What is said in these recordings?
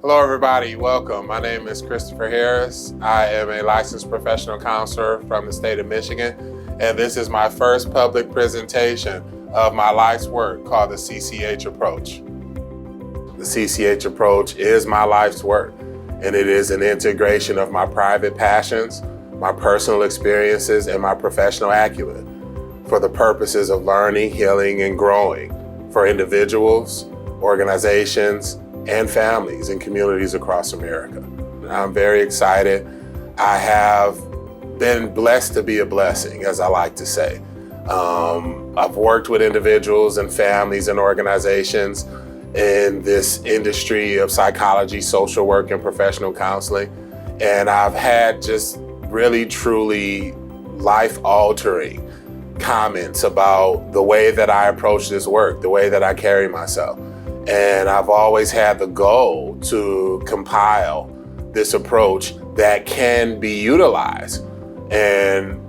Hello, everybody. Welcome. My name is Christopher Harris. I am a licensed professional counselor from the state of Michigan, and this is my first public presentation of my life's work called the CCH Approach. The CCH Approach is my life's work, and it is an integration of my private passions, my personal experiences, and my professional acumen for the purposes of learning, healing, and growing for individuals, organizations, and families and communities across America. I'm very excited. I have been blessed to be a blessing, as I like to say. I've worked with individuals and families and organizations in this industry of psychology, social work, and professional counseling. And I've had just really, truly life-altering comments about the way that I approach this work, the way that I carry myself. And I've always had the goal to compile this approach that can be utilized and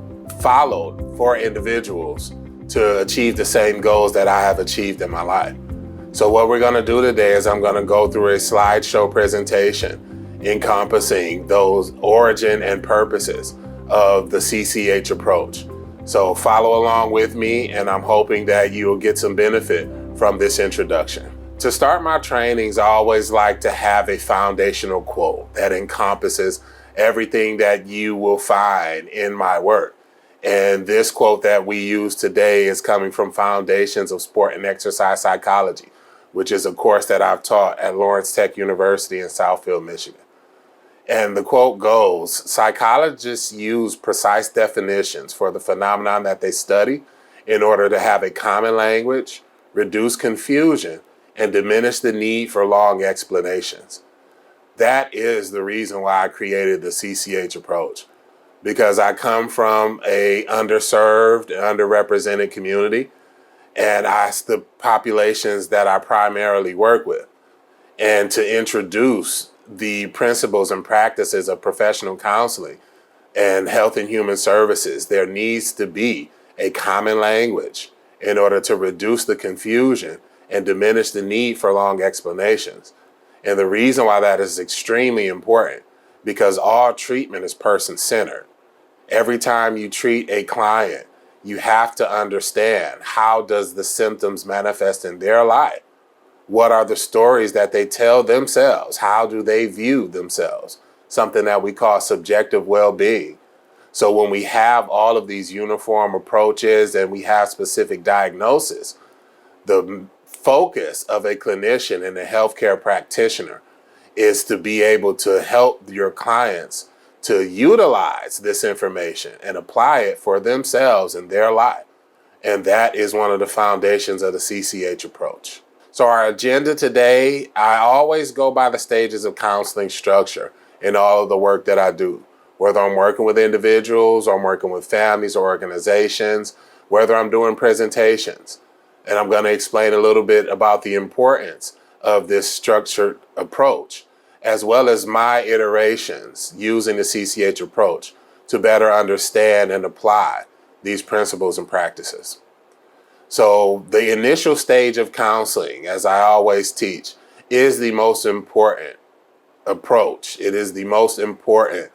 followed for individuals to achieve the same goals that I have achieved in my life. So what we're going to do today is I'm going to go through a slideshow presentation encompassing those origin and purposes of the CCH approach. So follow along with me, and I'm hoping that you will get some benefit from this introduction. To start my trainings, I always like to have a foundational quote that encompasses everything that you will find in my work. And this quote that we use today is coming from Foundations of Sport and Exercise Psychology, which is a course that I've taught at Lawrence Tech University in Southfield, Michigan. And the quote goes, psychologists use precise definitions for the phenomenon that they study in order to have a common language, reduce confusion, and diminish the need for long explanations. That is the reason why I created the CCH approach, because I come from a underserved and underrepresented community, and it's the populations that I primarily work with. And to introduce the principles and practices of professional counseling and health and human services, there needs to be a common language in order to reduce the confusion and diminish the need for long explanations. And the reason why that is extremely important, because all treatment is person-centered. Every time you treat a client, you have to understand, how does the symptoms manifest in their life? What are the stories that they tell themselves? How do they view themselves? Something that we call subjective well-being. So when we have all of these uniform approaches and we have specific diagnosis, the focus of a clinician and a healthcare practitioner is to be able to help your clients to utilize this information and apply it for themselves in their life. And that is one of the foundations of the CCH approach. So our agenda today, I always go by the stages of counseling structure in all of the work that I do, whether I'm working with individuals or I'm working with families or organizations, whether I'm doing presentations. And I'm going to explain a little bit about the importance of this structured approach, as well as my iterations using the CCH approach to better understand and apply these principles and practices. So the initial stage of counseling, as I always teach, is the most important approach. It is the most important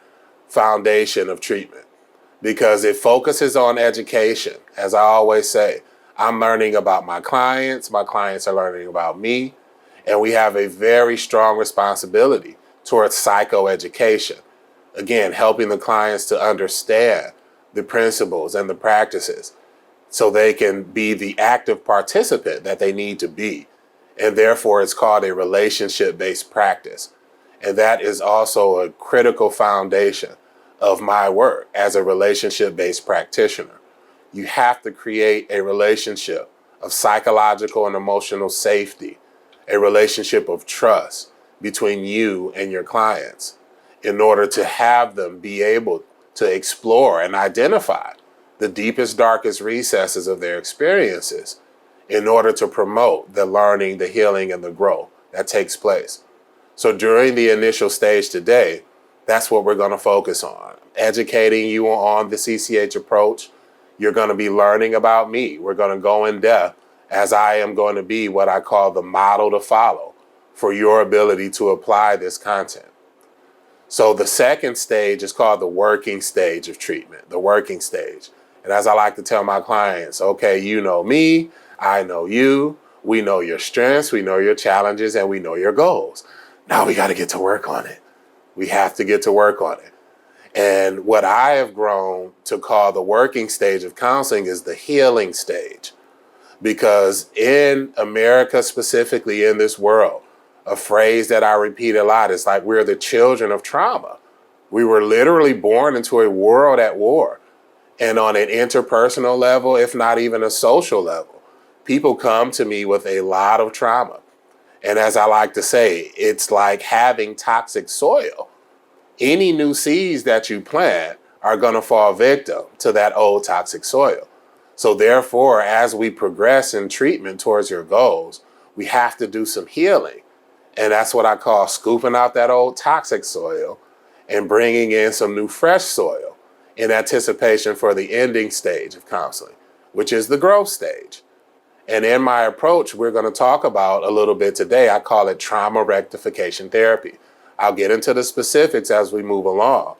foundation of treatment because it focuses on education. As I always say, I'm learning about my clients are learning about me, and we have a very strong responsibility towards psychoeducation. Again, helping the clients to understand the principles and the practices so they can be the active participant that they need to be. And therefore, it's called a relationship-based practice. And that is also a critical foundation of my work as a relationship-based practitioner. You have to create a relationship of psychological and emotional safety, a relationship of trust between you and your clients in order to have them be able to explore and identify the deepest, darkest recesses of their experiences in order to promote the learning, the healing, and the growth that takes place. So during the initial stage today, that's what we're going to focus on. Educating you on the CCH approach. You're going to be learning about me. We're going to go in depth as I am going to be what I call the model to follow for your ability to apply this content. So the second stage is called the working stage of treatment, the working stage. And as I like to tell my clients, okay, you know me, I know you, we know your strengths, we know your challenges, and we know your goals. Now we got to get to work on it. We have to get to work on it. And what I have grown to call the working stage of counseling is the healing stage. Because in America, specifically in this world, a phrase that I repeat a lot is like we're the children of trauma. We were literally born into a world at war. And on an interpersonal level, if not even a social level, people come to me with a lot of trauma. And as I like to say, it's like having toxic soil. Any new seeds that you plant are going to fall victim to that old toxic soil. So therefore, as we progress in treatment towards your goals, we have to do some healing. And that's what I call scooping out that old toxic soil and bringing in some new fresh soil in anticipation for the ending stage of counseling, which is the growth stage. And in my approach, we're going to talk about a little bit today. I call it trauma rectification therapy. I'll get into the specifics as we move along.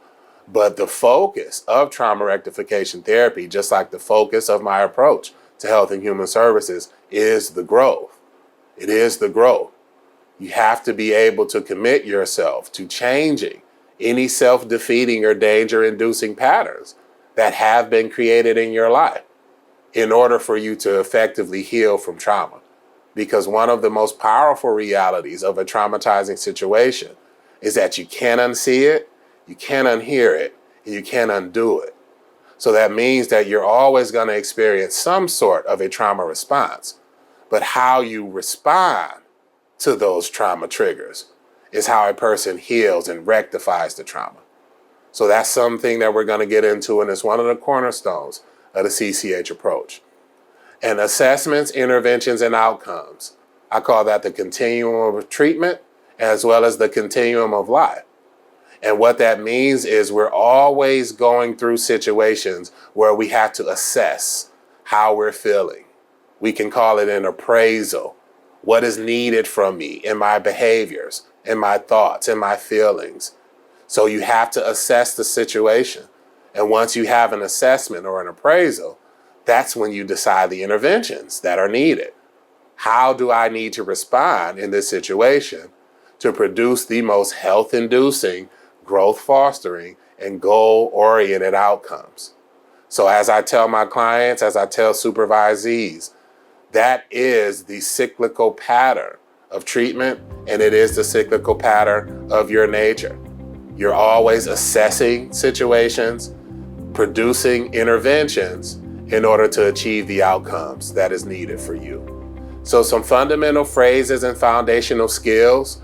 But the focus of trauma rectification therapy, just like the focus of my approach to health and human services, is the growth. It is the growth. You have to be able to commit yourself to changing any self-defeating or danger-inducing patterns that have been created in your life in order for you to effectively heal from trauma. Because one of the most powerful realities of a traumatizing situation is that you can't unsee it, you can't unhear it, and you can't undo it. So that means that you're always going to experience some sort of a trauma response. But how you respond to those trauma triggers is how a person heals and rectifies the trauma. So that's something that we're going to get into, and it's one of the cornerstones of the CCH approach. And assessments, interventions, and outcomes, I call that the continuum of treatment as well as the continuum of life. And what that means is we're always going through situations where we have to assess how we're feeling. We can call it an appraisal. What is needed from me in my behaviors, in my thoughts, in my feelings. So you have to assess the situation. And once you have an assessment or an appraisal, that's when you decide the interventions that are needed. How do I need to respond in this situation to produce the most health-inducing, growth-fostering, and goal-oriented outcomes? So as I tell my clients, as I tell supervisees, that is the cyclical pattern of treatment, and it is the cyclical pattern of your nature. You're always assessing situations, producing interventions in order to achieve the outcomes that is needed for you. So some fundamental phrases and foundational skills.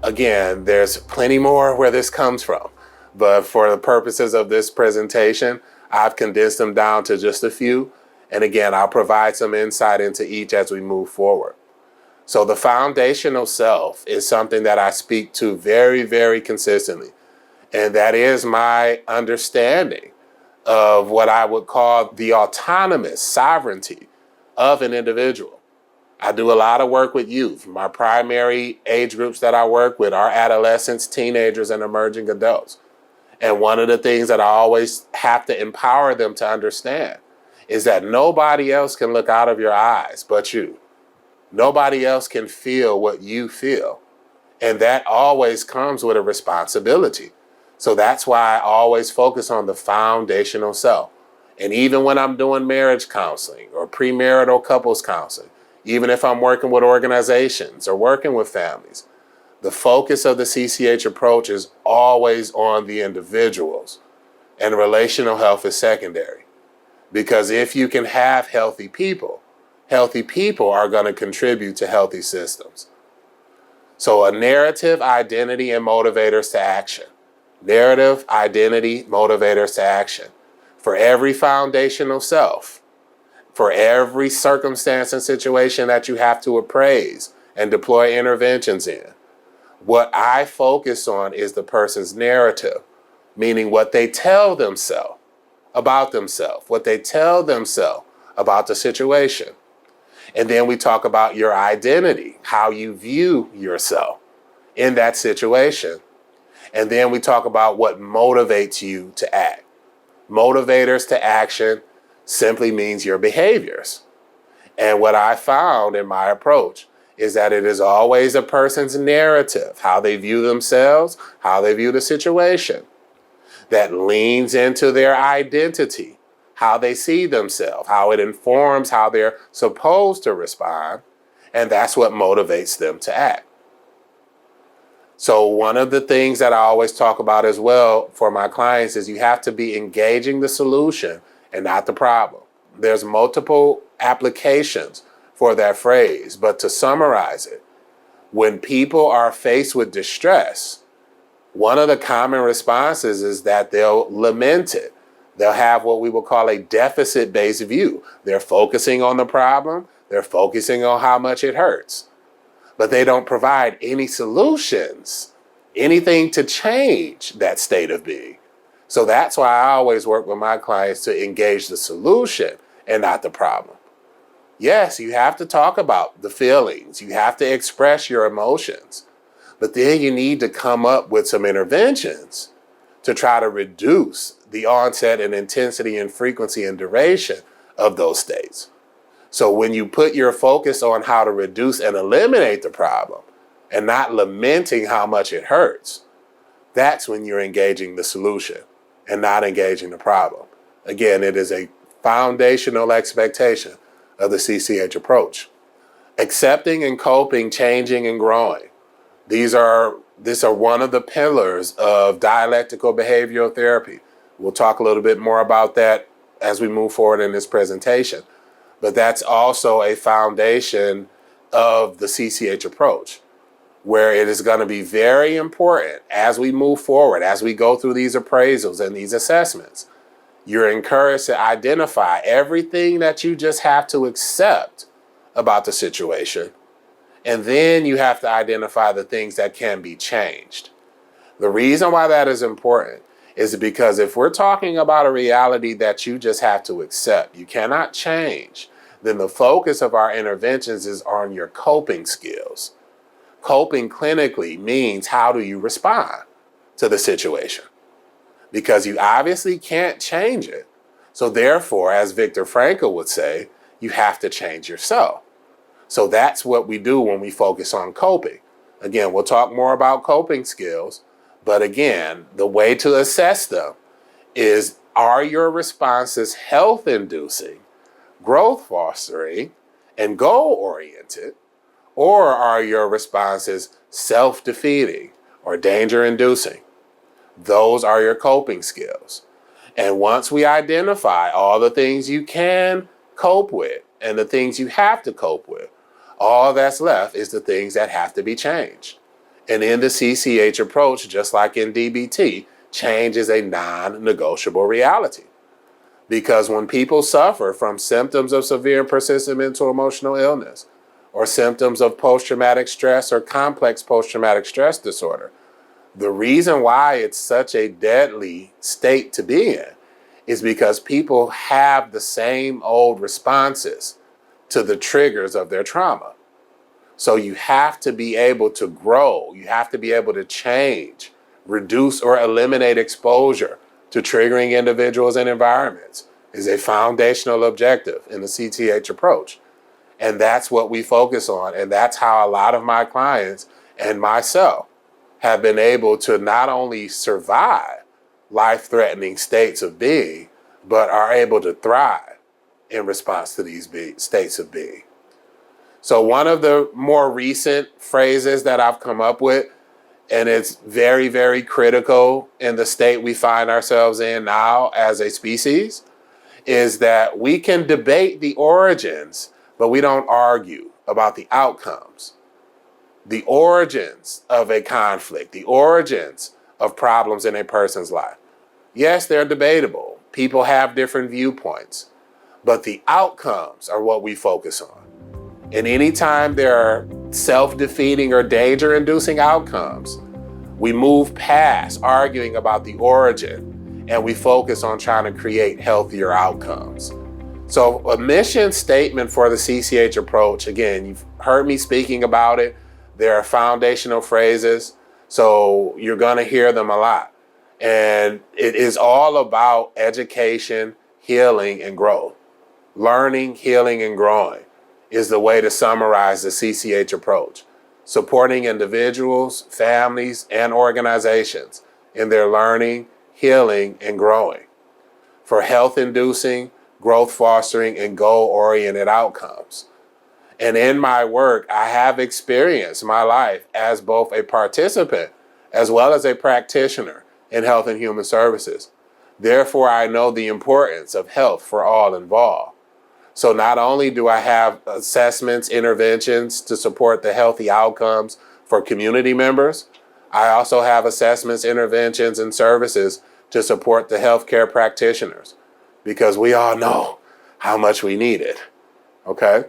Again, there's plenty more where this comes from, but for the purposes of this presentation, I've condensed them down to just a few. And again, I'll provide some insight into each as we move forward. So the foundational self is something that I speak to very, very consistently. And that is my understanding of what I would call the autonomous sovereignty of an individual. I do a lot of work with youth. My primary age groups that I work with are adolescents, teenagers, and emerging adults. And one of the things that I always have to empower them to understand is that nobody else can look out of your eyes but you. Nobody else can feel what you feel. And that always comes with a responsibility. So that's why I always focus on the foundational self. And even when I'm doing marriage counseling or premarital couples counseling, even if I'm working with organizations or working with families, the focus of the CCH approach is always on the individuals, and relational health is secondary. Because if you can have healthy people are going to contribute to healthy systems. So a narrative, identity, and motivators to action. Narrative, identity, motivators to action. For every foundational self, for every circumstance and situation that you have to appraise and deploy interventions in, what I focus on is the person's narrative, meaning what they tell themselves about themselves, what they tell themselves about the situation. And then we talk about your identity, how you view yourself in that situation. And then we talk about what motivates you to act. Motivators to action simply means your behaviors. And what I found in my approach is that it is always a person's narrative, how they view themselves, how they view the situation, that leans into their identity, how they see themselves, how it informs how they're supposed to respond, and that's what motivates them to act. So one of the things that I always talk about as well for my clients is you have to be engaging the solution and not the problem. There's multiple applications for that phrase, but to summarize it, when people are faced with distress, one of the common responses is that they'll lament it. They'll have what we will call a deficit-based view. They're focusing on the problem, they're focusing on how much it hurts, but they don't provide any solutions, anything to change that state of being. So that's why I always work with my clients to engage the solution and not the problem. Yes, you have to talk about the feelings, you have to express your emotions, but then you need to come up with some interventions to try to reduce the onset and intensity and frequency and duration of those states. So when you put your focus on how to reduce and eliminate the problem and not lamenting how much it hurts, that's when you're engaging the solution and not engaging the problem. Again, it is a foundational expectation of the CCH approach. Accepting and coping, changing and growing. These are one of the pillars of dialectical behavioral therapy. We'll talk a little bit more about that as we move forward in this presentation. But that's also a foundation of the CCH approach, where it is going to be very important as we move forward, as we go through these appraisals and these assessments. You're encouraged to identify everything that you just have to accept about the situation. And then you have to identify the things that can be changed. The reason why that is important is because if we're talking about a reality that you just have to accept, you cannot change, then the focus of our interventions is on your coping skills. Coping clinically means how do you respond to the situation? Because you obviously can't change it. So therefore, as Viktor Frankl would say, you have to change yourself. So that's what we do when we focus on coping. Again, we'll talk more about coping skills, but again, the way to assess them is, are your responses health-inducing, growth-fostering, and goal-oriented, or are your responses self-defeating or danger-inducing? Those are your coping skills. And once we identify all the things you can cope with and the things you have to cope with, all that's left is the things that have to be changed. And in the CCH approach, just like in DBT, change is a non-negotiable reality. Because when people suffer from symptoms of severe and persistent mental emotional illness, or symptoms of post-traumatic stress or complex post-traumatic stress disorder, the reason why it's such a deadly state to be in is because people have the same old responses to the triggers of their trauma. So you have to be able to grow, you have to be able to change, reduce or eliminate exposure to triggering individuals and environments is a foundational objective in the CCH approach. And that's what we focus on. And that's how a lot of my clients and myself have been able to not only survive life-threatening states of being, but are able to thrive in response to these states of being. So one of the more recent phrases that I've come up with, and it's very, very critical in the state we find ourselves in now as a species, is that we can debate the origins, but we don't argue about the outcomes. The origins of a conflict, the origins of problems in a person's life. Yes, they're debatable. People have different viewpoints, but the outcomes are what we focus on. And anytime there are self-defeating or danger-inducing outcomes, we move past arguing about the origin and we focus on trying to create healthier outcomes. So a mission statement for the CCH approach, again, you've heard me speaking about it. There are foundational phrases, so you're gonna hear them a lot. And it is all about education, healing, and growth. Learning, healing, and growing is the way to summarize the CCH approach. Supporting individuals, families, and organizations in their learning, healing, and growing for health-inducing, growth-fostering, and goal-oriented outcomes. And in my work, I have experienced my life as both a participant as well as a practitioner in health and human services. Therefore, I know the importance of health for all involved. So not only do I have assessments, interventions to support the healthy outcomes for community members, I also have assessments, interventions, and services to support the healthcare practitioners, because we all know how much we need it, okay?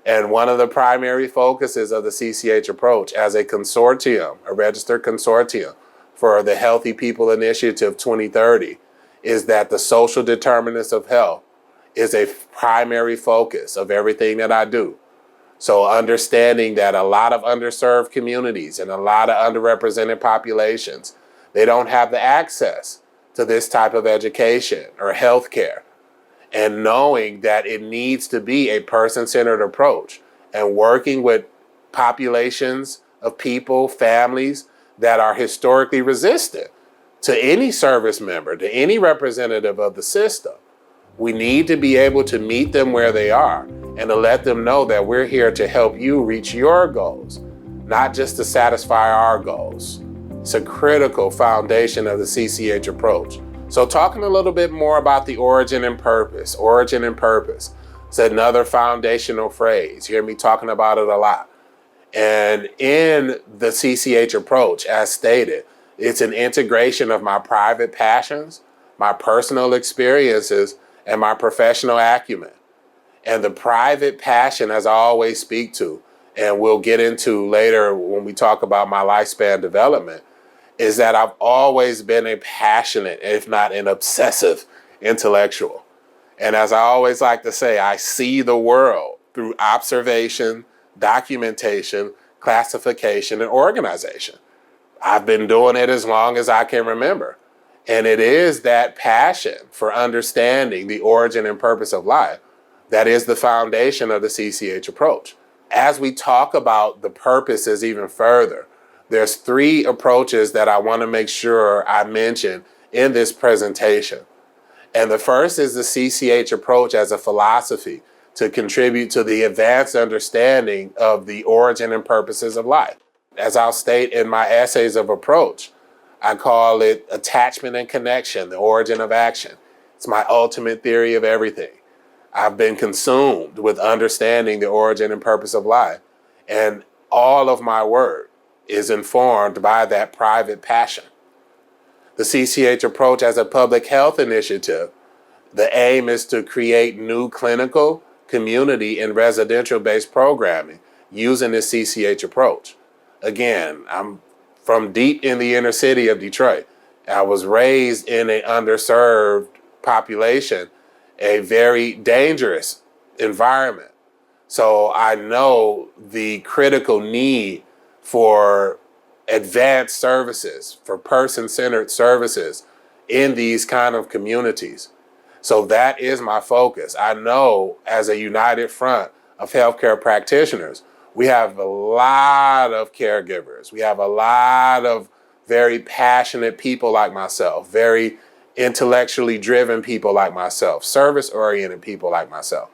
And one of the primary focuses of the CCH approach as a consortium, a registered consortium for the Healthy People Initiative 2030, is that the social determinants of health is a primary focus of everything that I do. So understanding that a lot of underserved communities and a lot of underrepresented populations, they don't have the access to this type of education or healthcare. And knowing that it needs to be a person-centered approach and working with populations of people, families that are historically resistant to any service member, to any representative of the system. We need to be able to meet them where they are and to let them know that we're here to help you reach your goals, not just to satisfy our goals. It's a critical foundation of the CCH approach. So talking a little bit more about the origin and purpose. Origin and purpose. It's another foundational phrase. You hear me talking about it a lot. And in the CCH approach, as stated, it's an integration of my private passions, my personal experiences, and my professional acumen. And the private passion, as I always speak to, and we'll get into later when we talk about my lifespan development, is that I've always been a passionate, if not an obsessive intellectual. And as I always like to say, I see the world through observation, documentation, classification, and organization. I've been doing it as long as I can remember. And it is that passion for understanding the origin and purpose of life that is the foundation of the CCH approach. As we talk about the purposes even further, there's 3 approaches that I want to make sure I mention in this presentation. And the first is the CCH approach as a philosophy to contribute to the advanced understanding of the origin and purposes of life. As I'll state in my essays of approach, I call it attachment and connection, the origin of action. It's my ultimate theory of everything. I've been consumed with understanding the origin and purpose of life, and all of my work is informed by that private passion. The CCH approach as a public health initiative, the aim is to create new clinical, community, and residential-based programming using the CCH approach. Again, I'm from deep in the inner city of Detroit. I was raised in an underserved population, a very dangerous environment. So I know the critical need for advanced services, for person-centered services in these kind of communities. So that is my focus. I know as a united front of healthcare practitioners, we have a lot of caregivers. We have a lot of very passionate people like myself, very intellectually driven people like myself, service-oriented people like myself.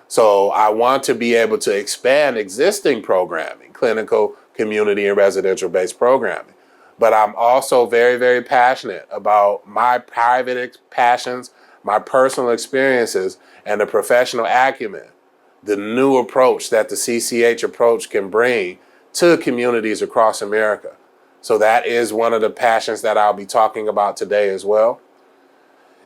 So I want to be able to expand existing programming, clinical, community, and residential-based programming. But I'm also very, very passionate about my private passions, my personal experiences, and the professional acumen, the new approach that the CCH approach can bring to communities across America. So that is one of the passions that I'll be talking about today as well.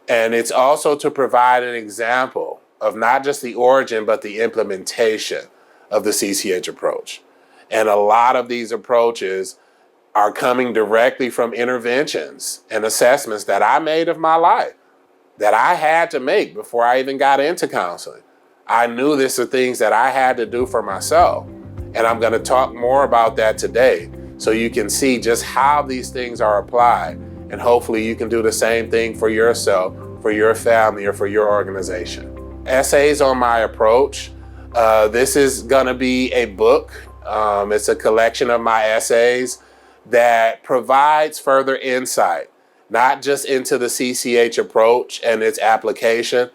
And it's also to provide an example of not just the origin, but the implementation of the CCH approach. And a lot of these approaches are coming directly from interventions and assessments that I made of my life. that I had to make before I even got into counseling. I knew these are things that I had to do for myself. And I'm going to talk more about that today so you can see just how these things are applied. And hopefully you can do the same thing for yourself, for your family, or for your organization. Essays on my approach. This is going to be a book. It's a collection of my essays that provides further insight, not just into the CCH approach and its application,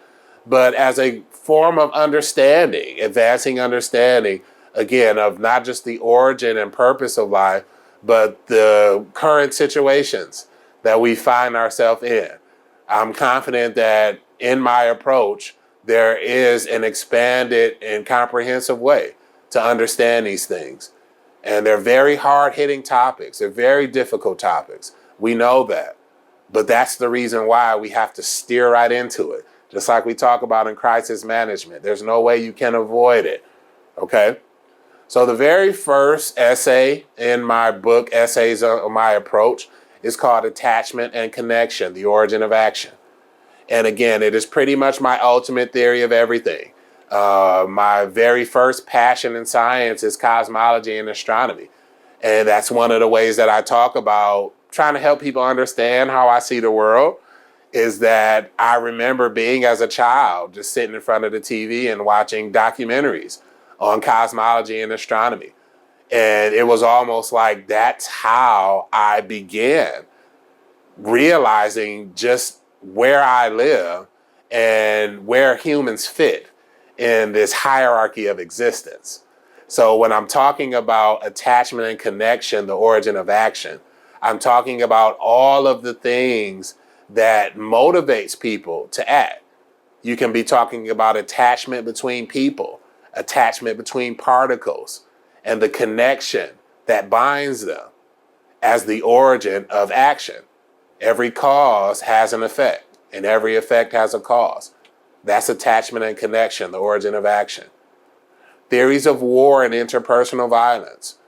but as a form of understanding, advancing understanding, again, of not just the origin and purpose of life, but the current situations that we find ourselves in. I'm confident that in my approach, there is an expanded and comprehensive way to understand these things. And they're very hard-hitting topics. They're very difficult topics. We know that. But that's the reason why we have to steer right into it. Just like we talk about in crisis management. There's no way you can avoid it. Okay? So the very first essay in my book, Essays on My Approach, is called Attachment and Connection, the Origin of Action. And again, it is pretty much my ultimate theory of everything. My very first passion in science is cosmology and astronomy. And that's one of the ways that I talk about trying to help people understand how I see the world, is that I remember being as a child just sitting in front of the TV and watching documentaries on cosmology and astronomy. And it was almost like that's how I began realizing just where I live and where humans fit in this hierarchy of existence. So when I'm talking about attachment and connection, the origin of action, I'm talking about all of the things that motivates people to act. You can be talking about attachment between people, attachment between particles, and the connection that binds them as the origin of action. Every cause has an effect, and every effect has a cause. That's attachment and connection, the origin of action. Theories of war and interpersonal violence.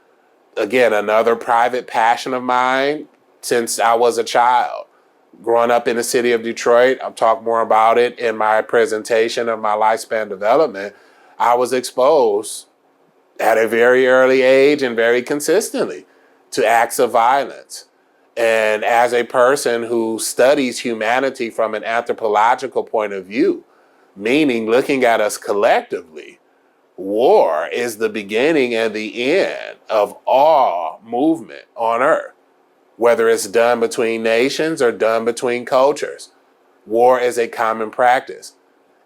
Again, another private passion of mine since I was a child. Growing up in the city of Detroit, I'll talk more about it in my presentation of my lifespan development. I was exposed at a very early age and very consistently to acts of violence. And as a person who studies humanity from an anthropological point of view, meaning looking at us collectively, war is the beginning and the end of all movement on earth, whether it's done between nations or done between cultures. War is a common practice.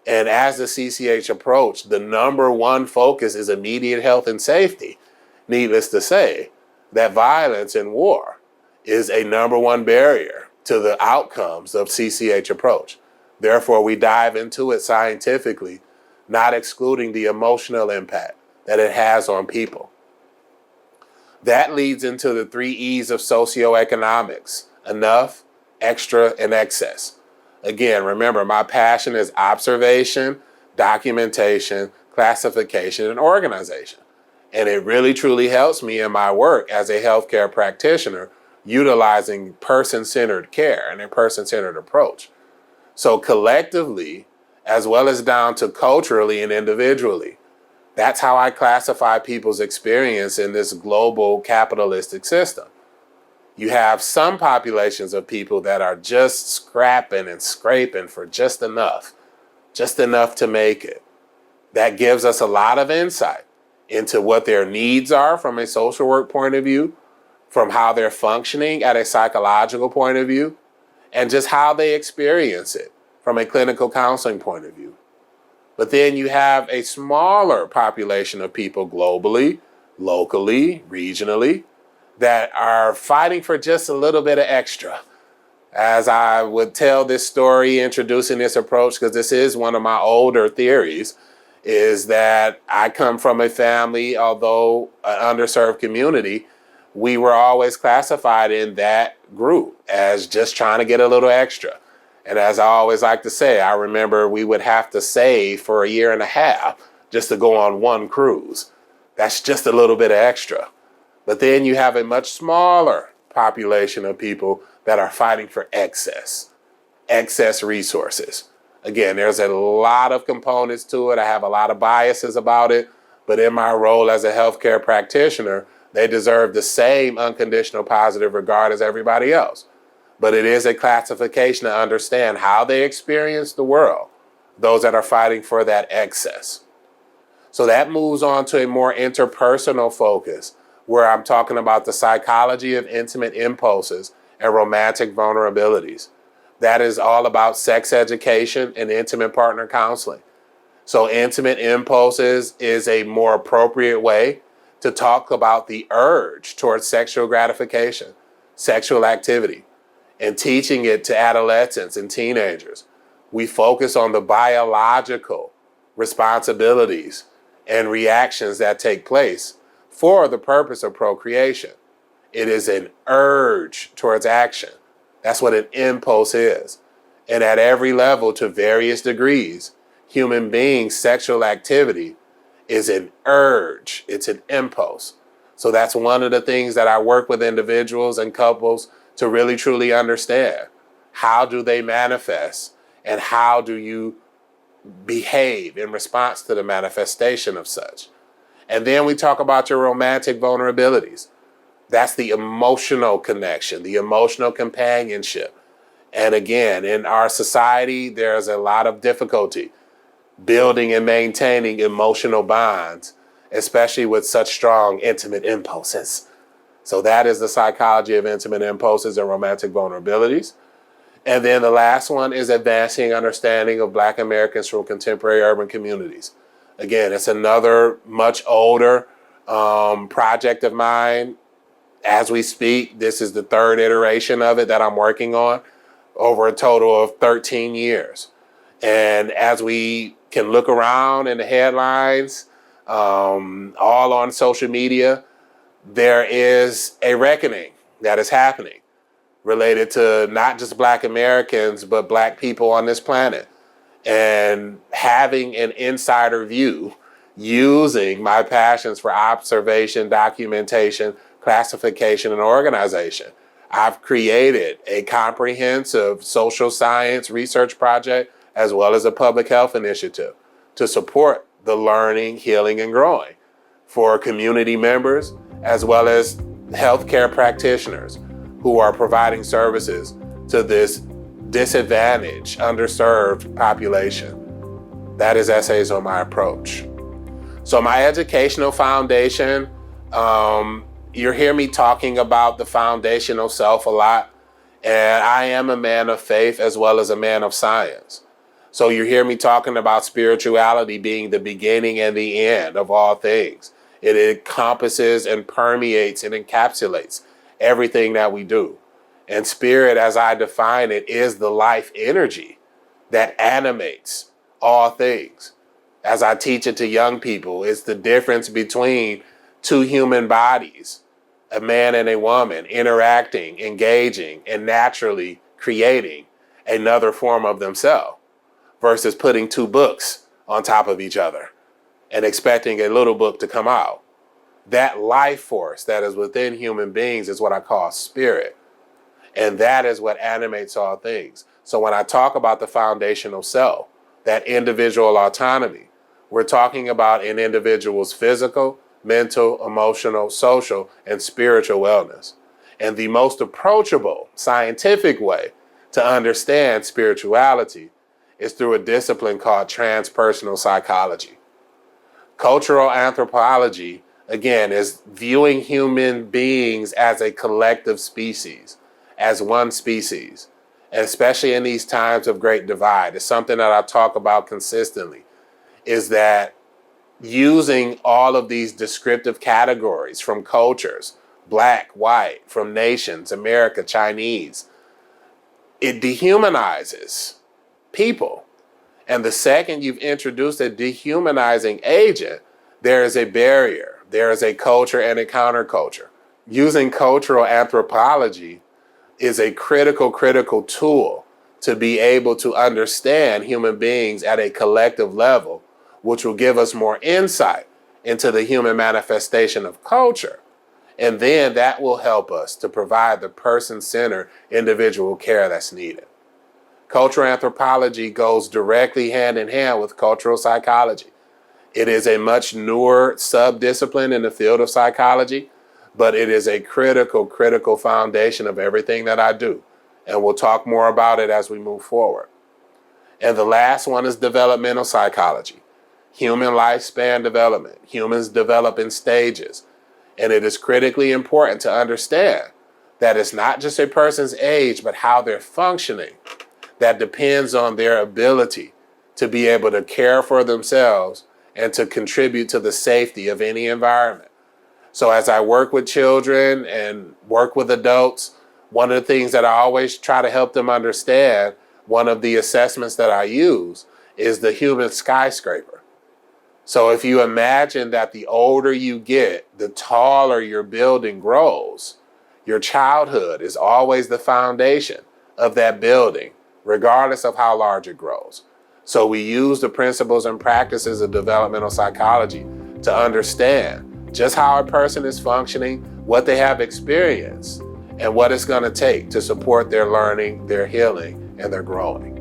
And as the CCH approach, the number one focus is immediate health and safety. Needless to say, that violence and war is a number one barrier to the outcomes of CCH approach. Therefore, we dive into it scientifically, not excluding the emotional impact that it has on people. That leads into the 3 E's of socioeconomics: enough, extra, and excess. Again, remember, my passion is observation, documentation, classification, and organization. And it really truly helps me in my work as a healthcare practitioner, utilizing person-centered care and a person-centered approach. So collectively, as well as down to culturally and individually, that's how I classify people's experience in this global capitalistic system. You have some populations of people that are just scrapping and scraping for just enough to make it. That gives us a lot of insight into what their needs are from a social work point of view, from how they're functioning at a psychological point of view, and just how they experience it from a clinical counseling point of view. But then you have a smaller population of people globally, locally, regionally, that are fighting for just a little bit of extra. As I would tell this story introducing this approach, because this is one of my older theories, is that I come from a family, although an underserved community, we were always classified in that group as just trying to get a little extra. And as I always like to say, I remember we would have to save for a year and a half just to go on one cruise. That's just a little bit of extra. But then you have a much smaller population of people that are fighting for excess. excess resources. Again, there's a lot of components to it. I have a lot of biases about it, but in my role as a healthcare practitioner, they deserve the same unconditional positive regard as everybody else. But it is a classification to understand how they experience the world, those that are fighting for that excess. So that moves on to a more interpersonal focus, where I'm talking about the psychology of intimate impulses and romantic vulnerabilities. That is all about sex education and intimate partner counseling. So intimate impulses is a more appropriate way to talk about the urge towards sexual gratification, sexual activity, and teaching it to adolescents and teenagers. We focus on the biological responsibilities and reactions that take place for the purpose of procreation. It is an urge towards action. That's what an impulse is. And at every level, to various degrees, human beings' sexual activity is an urge. It's an impulse. So that's one of the things that I work with individuals and couples to really truly understand. How do they manifest, and how do you behave in response to the manifestation of such? And then we talk about your romantic vulnerabilities. That's the emotional connection, the emotional companionship. And again, in our society, there's a lot of difficulty building and maintaining emotional bonds, especially with such strong intimate impulses. So that is the psychology of intimate impulses and romantic vulnerabilities. And then the last one is advancing understanding of Black Americans from contemporary urban communities. Again, it's another much older project of mine. As we speak, this is the third iteration of it that I'm working on over a total of 13 years. And as we can look around in the headlines, all on social media, there is a reckoning that is happening related to not just Black Americans, but Black people on this planet. And having an insider view using my passions for observation, documentation, classification, and organization, I've created a comprehensive social science research project as well as a public health initiative to support the learning, healing, and growing for community members as well as healthcare practitioners who are providing services to this disadvantaged, underserved population. That is essays on my approach. So my educational foundation, you hear me talking about the foundational self a lot, and I am a man of faith as well as a man of science. So you hear me talking about spirituality being the beginning and the end of all things. It encompasses and permeates and encapsulates everything that we do. And spirit, as I define it, is the life energy that animates all things. As I teach it to young people, it's the difference between two human bodies, a man and a woman, interacting, engaging, and naturally creating another form of themselves versus putting two books on top of each other and expecting a little book to come out. That life force that is within human beings is what I call spirit. And that is what animates all things. So when I talk about the foundational self, that individual autonomy, we're talking about an individual's physical, mental, emotional, social, and spiritual wellness. And the most approachable scientific way to understand spirituality is through a discipline called transpersonal psychology. Cultural anthropology, again, is viewing human beings as a collective species, as one species, and especially in these times of great divide. It's something that I talk about consistently, is that using all of these descriptive categories from cultures, Black, white, from nations, America, Chinese, it dehumanizes people. And the second you've introduced a dehumanizing agent, there is a barrier. There is a culture and a counterculture. Using cultural anthropology is a critical tool to be able to understand human beings at a collective level, which will give us more insight into the human manifestation of culture. And then that will help us to provide the person-centered individual care that's needed. Cultural anthropology goes directly hand in hand with cultural psychology. It is a much newer sub-discipline in the field of psychology, but it is a critical foundation of everything that I do. And we'll talk more about it as we move forward. And the last one is developmental psychology. Human lifespan development. Humans develop in stages. And it is critically important to understand that it's not just a person's age, but how they're functioning that depends on their ability to be able to care for themselves and to contribute to the safety of any environment. So as I work with children and work with adults, one of the things that I always try to help them understand, one of the assessments that I use, is the human skyscraper. So if you imagine that the older you get, the taller your building grows, your childhood is always the foundation of that building, regardless of how large it grows. So we use the principles and practices of developmental psychology to understand just how a person is functioning, what they have experienced, and what it's going to take to support their learning, their healing, and their growing.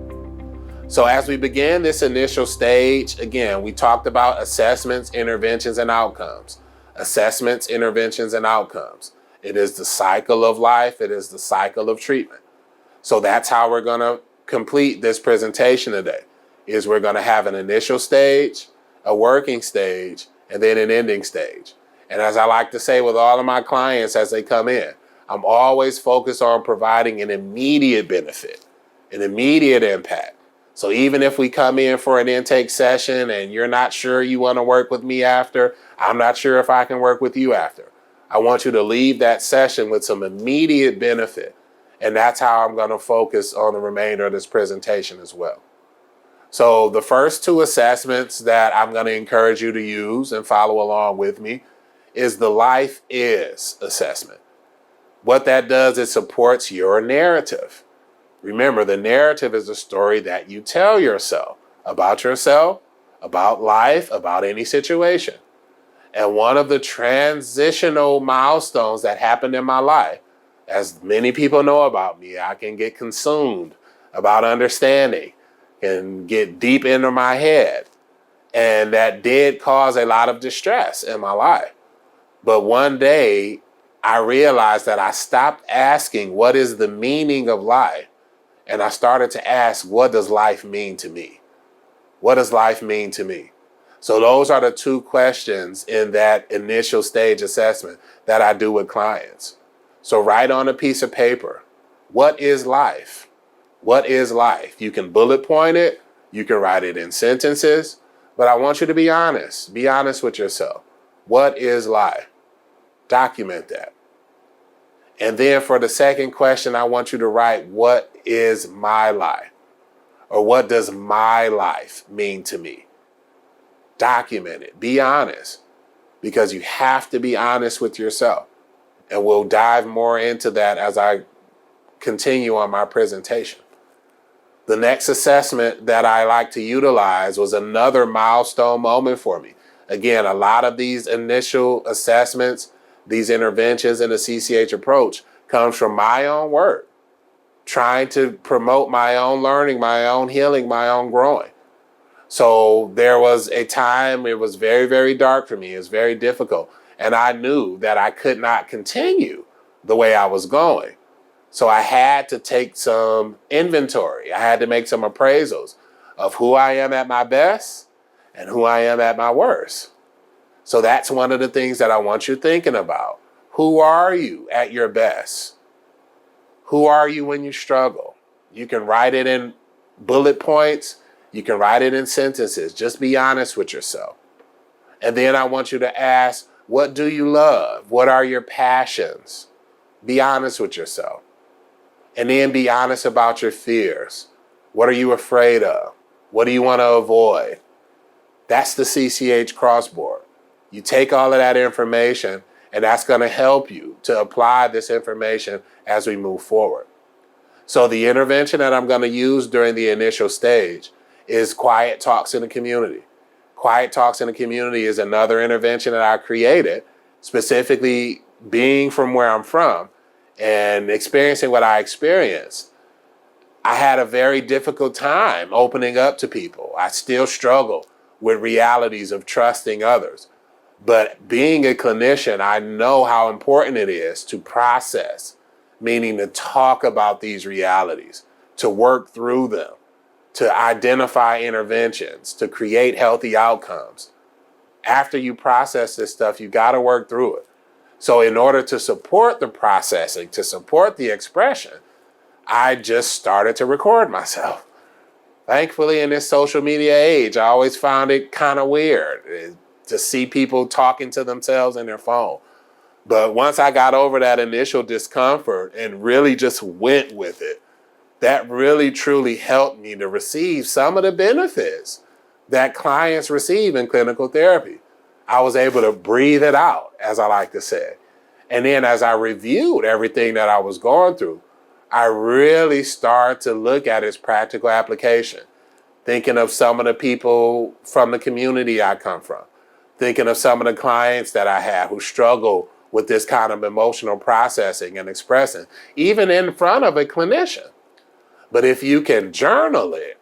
So as we begin this initial stage, again, we talked about assessments, interventions, and outcomes. Assessments, interventions, and outcomes. It is the cycle of life. It is the cycle of treatment. So that's how we're going to complete this presentation today, is we're going to have an initial stage, a working stage, and then an ending stage. And as I like to say with all of my clients as they come in, I'm always focused on providing an immediate benefit, an immediate impact. So even if we come in for an intake session and you're not sure you want to work with me after, I'm not sure if I can work with you after. I want you to leave that session with some immediate benefit. And that's how I'm going to focus on the remainder of this presentation as well. So the first two assessments that I'm going to encourage you to use and follow along with me is the Life Is assessment. What that does is supports your narrative. Remember, the narrative is the story that you tell yourself, about life, about any situation. And one of the transitional milestones that happened in my life, as many people know about me, I can get consumed about understanding and get deep into my head. And that did cause a lot of distress in my life. But one day I realized that I stopped asking what is the meaning of life. And I started to ask, what does life mean to me? What does life mean to me? So those are the two questions in that initial stage assessment that I do with clients. So write on a piece of paper, what is life? What is life? You can bullet point it, you can write it in sentences, but I want you to be honest. Be honest with yourself. What is life? Document that. And then for the second question, I want you to write, what is my life? Or what does my life mean to me? Document it. Be honest. Because you have to be honest with yourself. And we'll dive more into that as I continue on my presentation. The next assessment that I like to utilize was another milestone moment for me. Again, a lot of these initial assessments, these interventions in the CCH approach comes from my own work, trying to promote my own learning, my own healing, my own growing. So there was a time, it was very, very dark for me. It was very difficult. And I knew that I could not continue the way I was going. So I had to take some inventory. I had to make some appraisals of who I am at my best and who I am at my worst. So that's one of the things that I want you thinking about. Who are you at your best? Who are you when you struggle? You can write it in bullet points. You can write it in sentences. Just be honest with yourself. And then I want you to ask, what do you love? What are your passions? Be honest with yourself. And then be honest about your fears. What are you afraid of? What do you want to avoid? That's the CCH crossboard. You take all of that information, and that's going to help you to apply this information as we move forward. So the intervention that I'm going to use during the initial stage is quiet talks in the community. Quiet talks in the community is another intervention that I created, specifically being from where I'm from and experiencing what I experienced. I had a very difficult time opening up to people. I still struggle with realities of trusting others. But being a clinician, I know how important it is to process, meaning to talk about these realities, to work through them, to identify interventions, to create healthy outcomes. After you process this stuff, you got to work through it. So in order to support the processing, to support the expression, I just started to record myself. Thankfully, in this social media age, I always found it kind of weird to see people talking to themselves in their phone. But once I got over that initial discomfort and really just went with it, that really truly helped me to receive some of the benefits that clients receive in clinical therapy. I was able to breathe it out, as I like to say. And then as I reviewed everything that I was going through, I really started to look at its practical application, thinking of some of the people from the community I come from, thinking of some of the clients that I have who struggle with this kind of emotional processing and expressing, even in front of a clinician. But if you can journal it,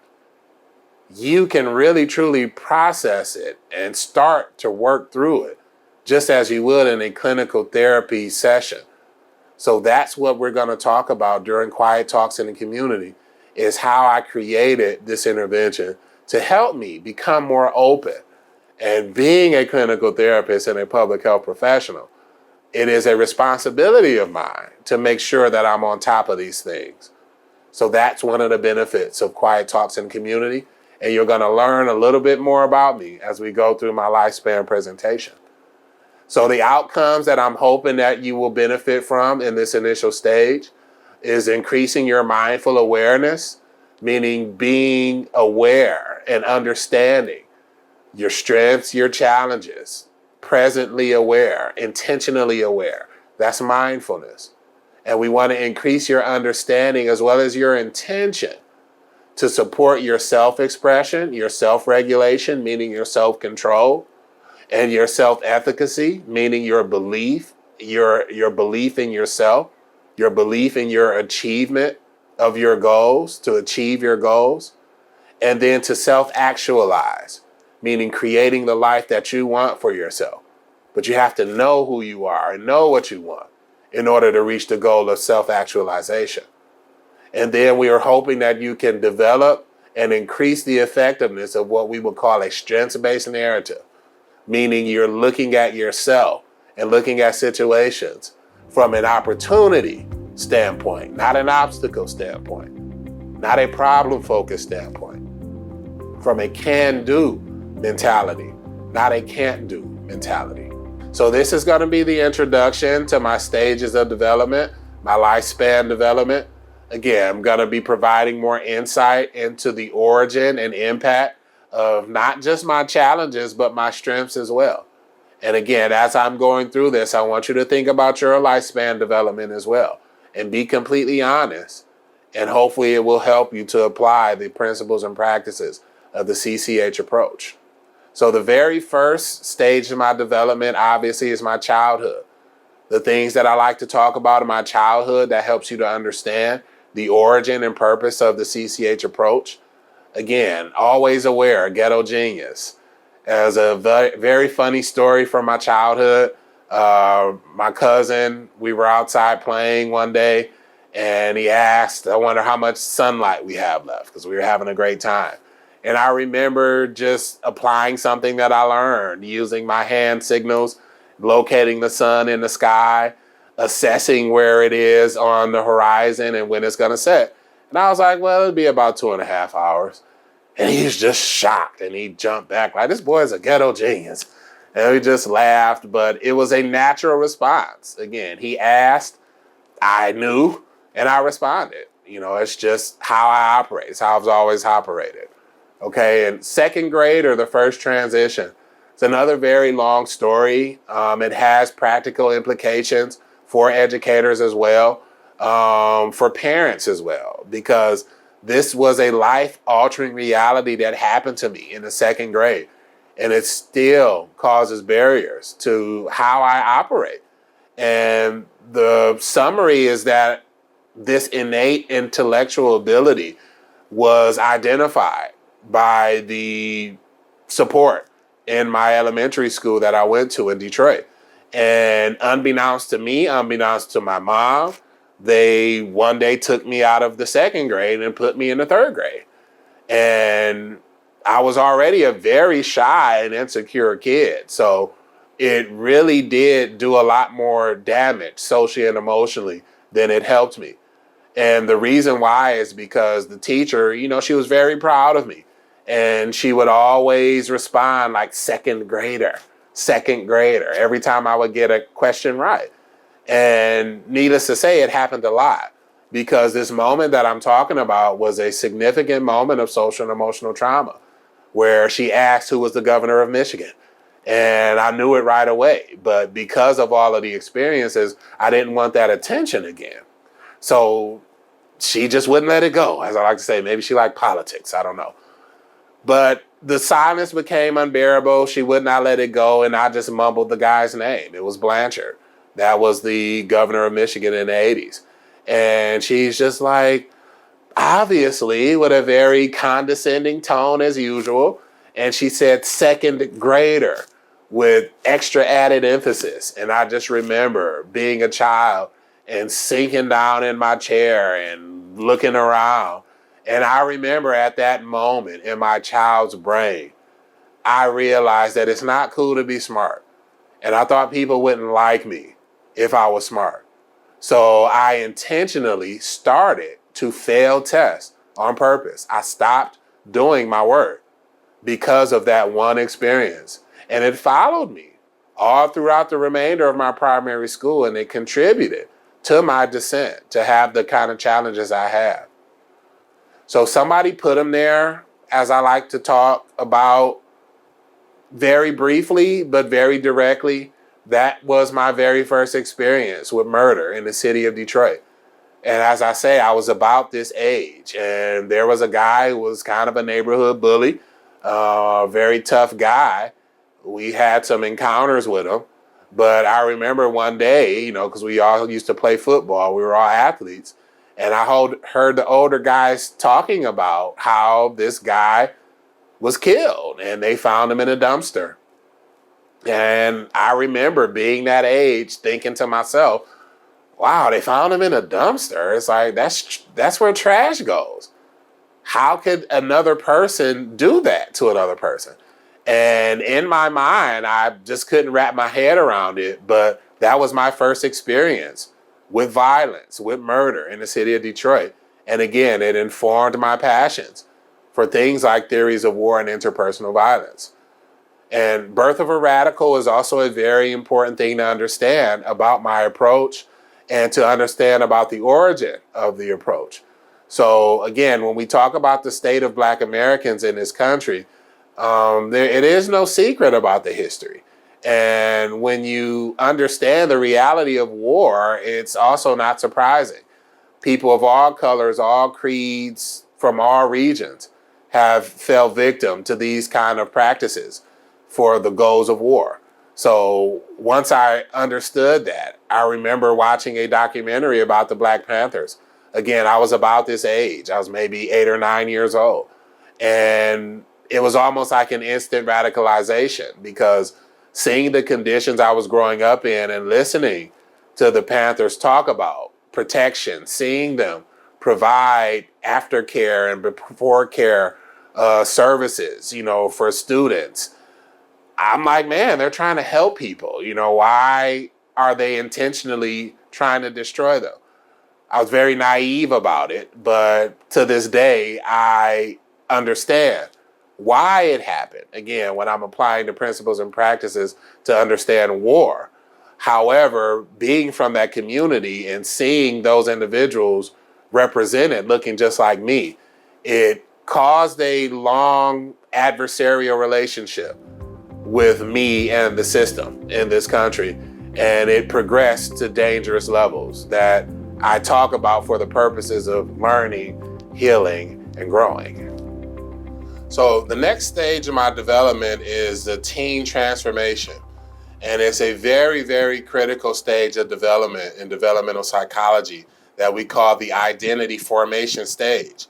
you can really truly process it and start to work through it, just as you would in a clinical therapy session. So that's what we're going to talk about during Quiet Talks in the Community, is how I created this intervention to help me become more open. And being a clinical therapist and a public health professional, it is a responsibility of mine to make sure that I'm on top of these things. So that's one of the benefits of Quiet Talks in the Community. And you're going to learn a little bit more about me as we go through my lifespan presentation. So the outcomes that I'm hoping that you will benefit from in this initial stage is increasing your mindful awareness, meaning being aware and understanding your strengths, your challenges, presently aware, intentionally aware. That's mindfulness. And we want to increase your understanding as well as your intention to support your self-expression, your self-regulation, meaning your self-control, and your self-efficacy, meaning your belief, your belief in yourself, your belief in your achievement of your goals, to achieve your goals, and then to self-actualize, meaning creating the life that you want for yourself. But you have to know who you are and know what you want in order to reach the goal of self-actualization. And then we are hoping that you can develop and increase the effectiveness of what we would call a strengths-based narrative, meaning you're looking at yourself and looking at situations from an opportunity standpoint, not an obstacle standpoint, not a problem-focused standpoint, from a can-do mentality, not a can't-do mentality. So this is going to be the introduction to my stages of development, my lifespan development. Again, I'm going to be providing more insight into the origin and impact of not just my challenges, but my strengths as well. And again, as I'm going through this, I want you to think about your lifespan development as well and be completely honest. And hopefully it will help you to apply the principles and practices of the CCH approach. So the very first stage of my development, obviously, is my childhood. The things that I like to talk about in my childhood that helps you to understand the origin and purpose of the CCH approach. Again, always aware, ghetto genius. As a very funny story from my childhood, my cousin, we were outside playing one day, and he asked, I wonder how much sunlight we have left, because we were having a great time. And I remember just applying something that I learned, using my hand signals, locating the sun in the sky, assessing where it is on the horizon and when it's going to set. And I was like, well, it'll be about 2.5 hours. And he's just shocked, and he jumped back like, this boy is a ghetto genius. And we just laughed, but it was a natural response. Again, he asked, I knew, and I responded. You know, it's just how I operate. It's how I've always operated. Okay, and second grade, or the first transition, it's another very long story. It has practical implications for educators as well, for parents as well, because this was a life-altering reality that happened to me in the second grade, and it still causes barriers to how I operate. And the summary is that this innate intellectual ability was identified by the support in my elementary school that I went to in Detroit. And unbeknownst to me, unbeknownst to my mom, they one day took me out of the second grade and put me in the third grade. And I was already a very shy and insecure kid. So it really did do a lot more damage socially and emotionally than it helped me. And the reason why is because the teacher, she was very proud of me. And she would always respond like second grader, every time I would get a question right. And needless to say, it happened a lot because this moment that I'm talking about was a significant moment of social and emotional trauma where she asked who was the governor of Michigan. And I knew it right away. But because of all of the experiences, I didn't want that attention again. So she just wouldn't let it go, as I like to say. Maybe she liked politics. I don't know. But the silence became unbearable. She would not let it go. And I just mumbled the guy's name. It was Blanchard. That was the governor of Michigan in the 80s. And she's just like, obviously, with a very condescending tone as usual. And she said second grader with extra added emphasis. And I just remember being a child and sinking down in my chair and looking around. And I remember at that moment in my child's brain, I realized that it's not cool to be smart. And I thought people wouldn't like me if I was smart. So I intentionally started to fail tests on purpose. I stopped doing my work because of that one experience. And it followed me all throughout the remainder of my primary school, and it contributed to my descent to have the kind of challenges I have. So somebody put them there, as I like to talk about very briefly, but very directly. That was my very first experience with murder in the city of Detroit. And as I say, I was about this age, and there was a guy who was kind of a neighborhood bully, a very tough guy. We had some encounters with him, but I remember one day, because we all used to play football, we were all athletes, and I heard the older guys talking about how this guy was killed, and they found him in a dumpster. And I remember being that age thinking to myself, wow, they found him in a dumpster. It's like, that's where trash goes. How could another person do that to another person? And in my mind, I just couldn't wrap my head around it. But that was my first experience with violence, with murder in the city of Detroit. And again, it informed my passions for things like theories of war and interpersonal violence. And Birth of a Radical is also a very important thing to understand about my approach and to understand about the origin of the approach. So again, when we talk about the state of Black Americans in this country, it is no secret about the history. And when you understand the reality of war, it's also not surprising. People of all colors, all creeds, from all regions have fell victim to these kind of practices for the goals of war. So once I understood that, I remember watching a documentary about the Black Panthers. Again, I was about this age. I was maybe 8 or 9 years old. And it was almost like an instant radicalization because seeing the conditions I was growing up in and listening to the Panthers talk about protection, seeing them provide aftercare and before care services, for students. I'm like, man, they're trying to help people. Why are they intentionally trying to destroy them? I was very naive about it, but to this day, I understand why it happened. Again, when I'm applying the principles and practices to understand war. However, being from that community and seeing those individuals represented looking just like me, it caused a long adversarial relationship with me and the system in this country. And it progressed to dangerous levels that I talk about for the purposes of learning, healing, and growing. So the next stage of my development is the teen transformation. And it's a very, very critical stage of development in developmental psychology that we call the identity formation stage.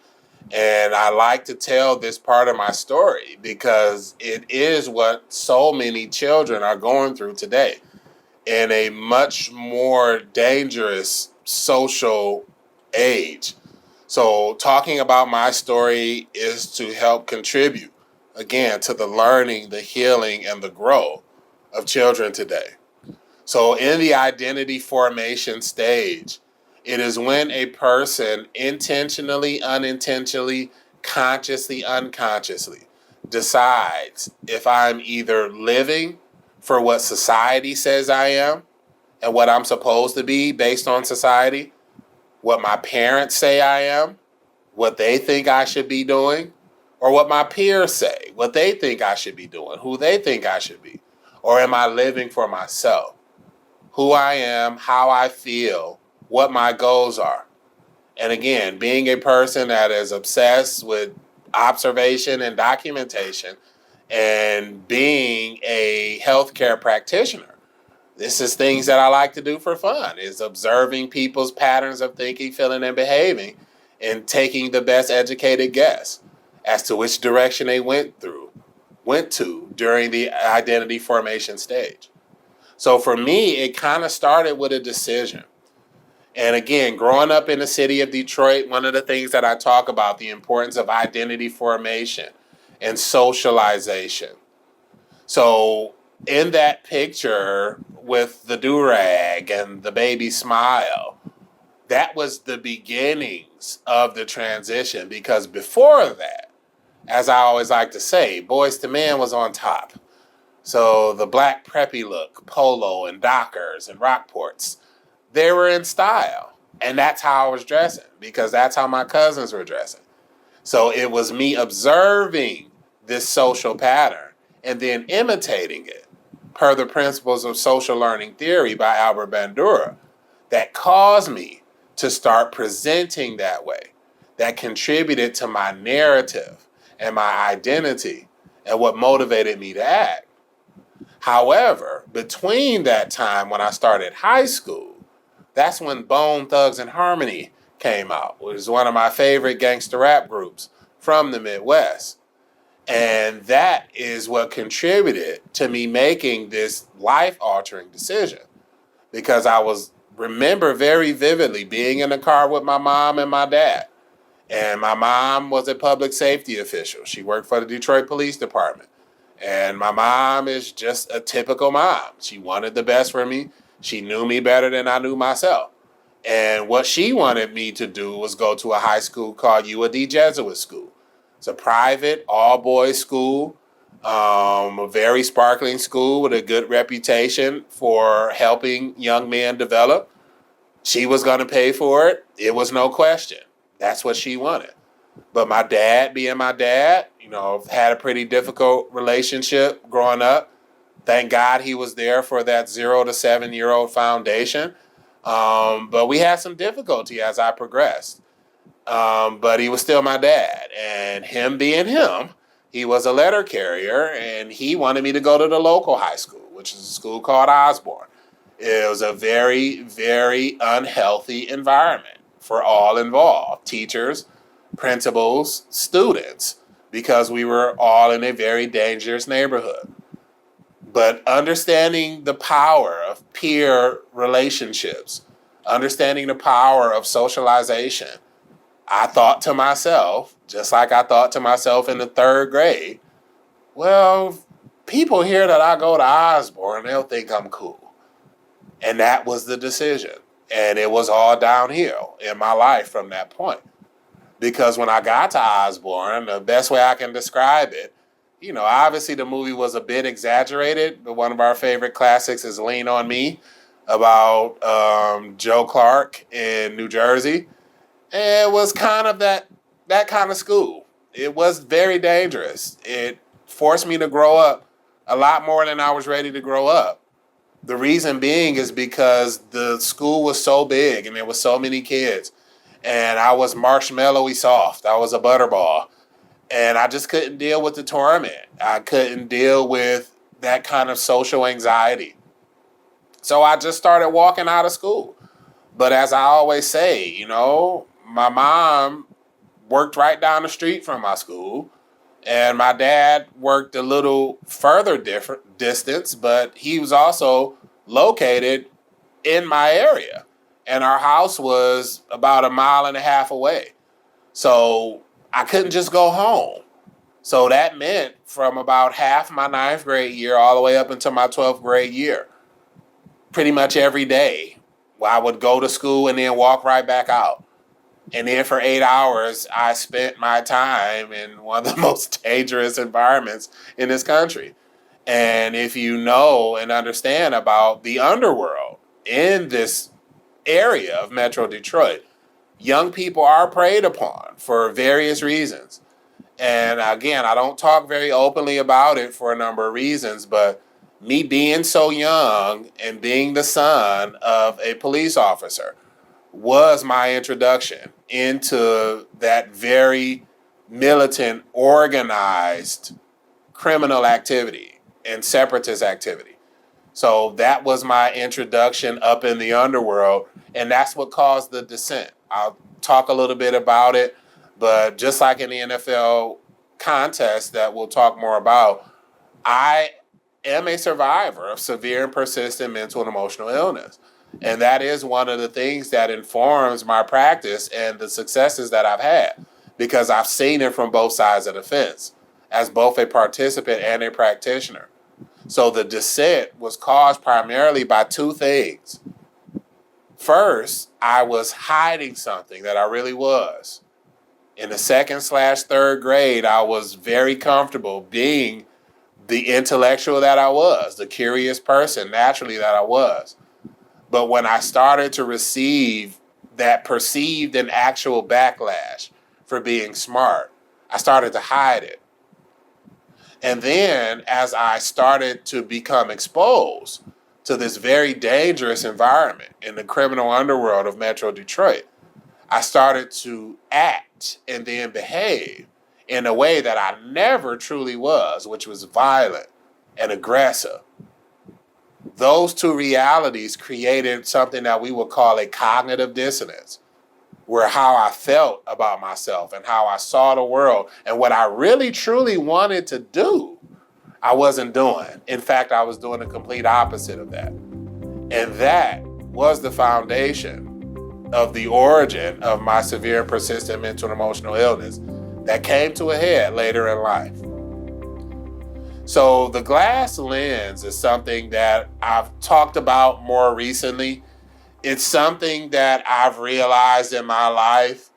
And I like to tell this part of my story because it is what so many children are going through today in a much more dangerous social age. So talking about my story is to help contribute, again, to the learning, the healing, and the growth of children today. So in the identity formation stage, it is when a person intentionally, unintentionally, consciously, unconsciously decides if I'm either living for what society says I am and what I'm supposed to be based on society, what my parents say I am, what they think I should be doing, or what my peers say, what they think I should be doing, who they think I should be, or am I living for myself? Who I am, how I feel, what my goals are. And again, being a person that is obsessed with observation and documentation and being a healthcare practitioner, this is things that I like to do for fun, is observing people's patterns of thinking, feeling, and behaving and taking the best educated guess as to which direction they went to during the identity formation stage. So for me, it kind of started with a decision. And again, growing up in the city of Detroit, one of the things that I talk about, the importance of identity formation and socialization. So in that picture with the do-rag and the baby smile, that was the beginnings of the transition, because before that, as I always like to say, Boys to Men was on top. So the black preppy look, polo and Dockers and Rockports, they were in style. And that's how I was dressing, because that's how my cousins were dressing. So it was me observing this social pattern and then imitating it per the principles of social learning theory by Albert Bandura that caused me to start presenting that way, that contributed to my narrative and my identity and what motivated me to act. However, between that time when I started high school, that's when Bone Thugs and Harmony came out, which is one of my favorite gangster rap groups from the Midwest. And that is what contributed to me making this life-altering decision, because remember very vividly being in the car with my mom and my dad. And my mom was a public safety official. She worked for the Detroit Police Department. And my mom is just a typical mom. She wanted the best for me. She knew me better than I knew myself. And what she wanted me to do was go to a high school called UAD Jesuit School. It's a private, all-boys school, a very sparkling school with a good reputation for helping young men develop. She was going to pay for it. It was no question. That's what she wanted. But my dad, being my dad, had a pretty difficult relationship growing up. Thank God he was there for that 0 to 7-year-old foundation. But we had some difficulty as I progressed. But he was still my dad. And him being him, he was a letter carrier, and he wanted me to go to the local high school, which is a school called Osborne. It was a very, very unhealthy environment for all involved, teachers, principals, students, because we were all in a very dangerous neighborhood. But understanding the power of peer relationships, understanding the power of socialization, I thought to myself, just like I thought to myself in the 3rd grade, well, people hear that I go to Osborne, they'll think I'm cool. And that was the decision. And it was all downhill in my life from that point. Because when I got to Osborne, the best way I can describe it, obviously the movie was a bit exaggerated, but one of our favorite classics is Lean on Me, about Joe Clark in New Jersey. And it was kind of that kind of school. It was very dangerous. It forced me to grow up a lot more than I was ready to grow up. The reason being is because the school was so big and there were so many kids. And I was marshmallowy soft. I was a butterball. And I just couldn't deal with the torment. I couldn't deal with that kind of social anxiety. So I just started walking out of school. But as I always say, my mom worked right down the street from my school, and my dad worked a little further different distance, but he was also located in my area. And our house was about a mile and a half away. So I couldn't just go home. So that meant from about half my ninth grade year all the way up until my 12th grade year, pretty much every day, I would go to school and then walk right back out. And then for 8 hours, I spent my time in one of the most dangerous environments in this country. And if you know and understand about the underworld in this area of Metro Detroit, young people are preyed upon for various reasons. And again, I don't talk very openly about it for a number of reasons, but me being so young and being the son of a police officer was my introduction into that very militant, organized criminal activity and separatist activity. So that was my introduction up in the underworld, and that's what caused the dissent. I'll talk a little bit about it, but just like in the NFL contest that we'll talk more about, I am a survivor of severe and persistent mental and emotional illness. And that is one of the things that informs my practice and the successes that I've had, because I've seen it from both sides of the fence as both a participant and a practitioner. So the dissent was caused primarily by two things. First, I was hiding something that I really was. In the second/third grade, I was very comfortable being the intellectual that I was, the curious person naturally that I was. But when I started to receive that perceived and actual backlash for being smart, I started to hide it. And then as I started to become exposed to this very dangerous environment in the criminal underworld of Metro Detroit, I started to act and then behave in a way that I never truly was, which was violent and aggressive. Those two realities created something that we would call a cognitive dissonance, where how I felt about myself and how I saw the world and what I really truly wanted to do, I wasn't doing. In fact, I was doing the complete opposite of that. And that was the foundation of the origin of my severe and persistent mental and emotional illness that came to a head later in life. So the glass lens is something that I've talked about more recently. It's something that I've realized in my life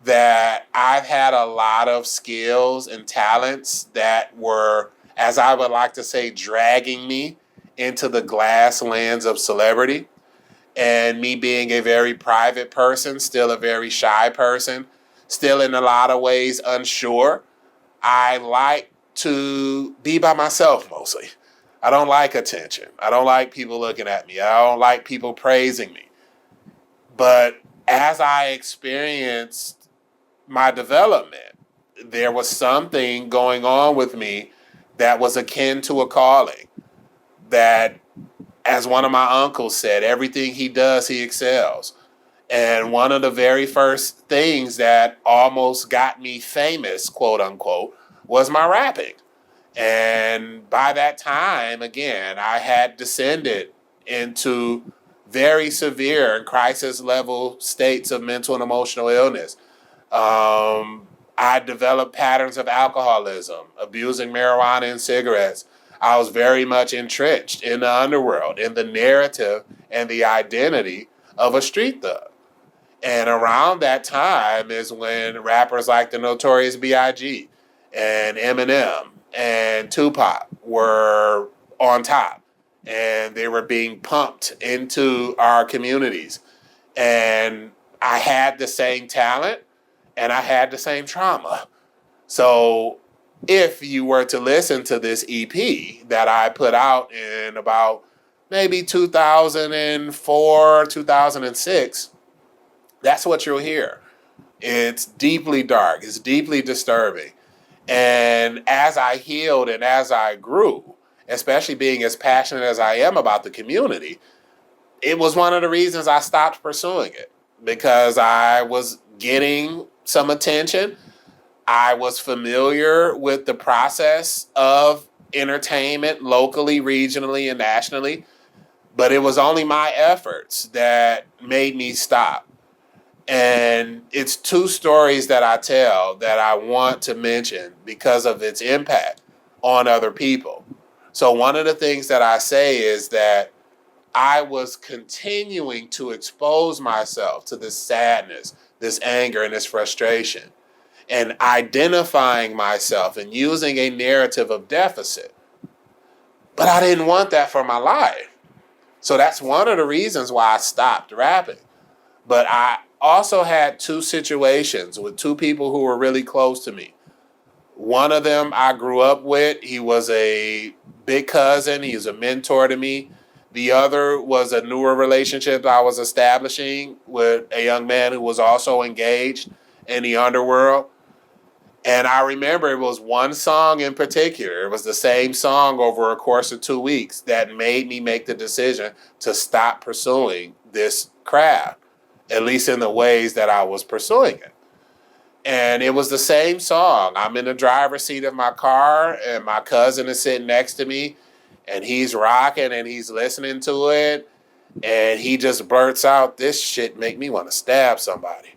that I've had a lot of skills and talents that were, as I would like to say, dragging me into the glass lens of celebrity. And me being a very private person, still a very shy person, still in a lot of ways unsure, I like to be by myself mostly. I don't like attention. I don't like people looking at me. I don't like people praising me. But as I experienced my development, there was something going on with me that was akin to a calling. That, as one of my uncles said, everything he does, he excels. And one of the very first things that almost got me famous, quote unquote, was my rapping. And by that time, again, I had descended into very severe and crisis level states of mental and emotional illness. I developed patterns of alcoholism, abusing marijuana and cigarettes. I was very much entrenched in the underworld, in the narrative and the identity of a street thug. And around that time is when rappers like the Notorious B.I.G. and Eminem and Tupac were on top. And they were being pumped into our communities. And I had the same talent and I had the same trauma. So if you were to listen to this EP that I put out in about maybe 2004, 2006, that's what you'll hear. It's deeply dark. It's deeply disturbing. And as I healed and as I grew, especially being as passionate as I am about the community, it was one of the reasons I stopped pursuing it, because I was getting some attention. I was familiar with the process of entertainment locally, regionally, and nationally, but it was only my efforts that made me stop. And it's two stories that I tell that I want to mention because of its impact on other people. So one of the things that I say is that I was continuing to expose myself to this sadness, this anger, and this frustration, and identifying myself and using a narrative of deficit. But I didn't want that for my life. So that's one of the reasons why I stopped rapping. But I also had two situations with two people who were really close to me. One of them I grew up with. He was a big cousin. He was a mentor to me. The other was a newer relationship I was establishing with a young man who was also engaged in the underworld. And I remember it was one song in particular. It was the same song over a course of 2 weeks that made me make the decision to stop pursuing this craft, at least in the ways that I was pursuing it. And it was the same song. I'm in the driver's seat of my car, and my cousin is sitting next to me, and he's rocking and he's listening to it. And he just blurts out, "This shit make me want to stab somebody."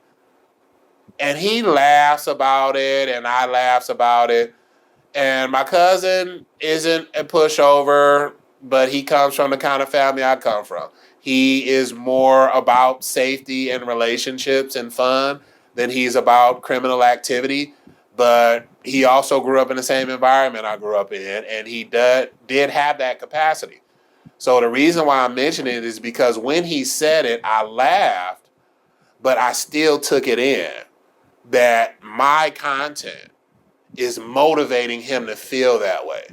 And he laughs about it, and I laughs about it. And my cousin isn't a pushover, but he comes from the kind of family I come from. He is more about safety and relationships and fun than he's about criminal activity. But he also grew up in the same environment I grew up in, and he did have that capacity. So the reason why I'm mentioning it is because when he said it, I laughed, but I still took it in that my content is motivating him to feel that way.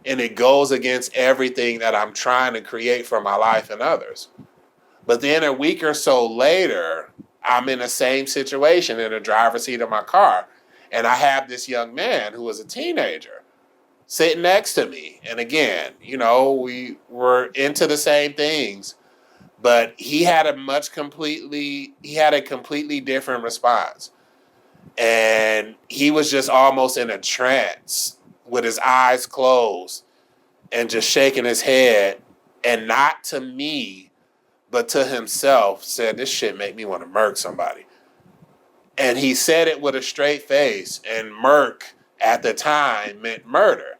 And it goes against everything that I'm trying to create for my life and others. But then a week or so later, I'm in the same situation in the driver's seat of my car. And I have this young man who was a teenager sitting next to me. And again, we were into the same things, but he had a completely different response. And he was just almost in a trance with his eyes closed and just shaking his head, and not to me, but to himself, said, "This shit make me want to murk somebody." And he said it with a straight face, and murk at the time meant murder.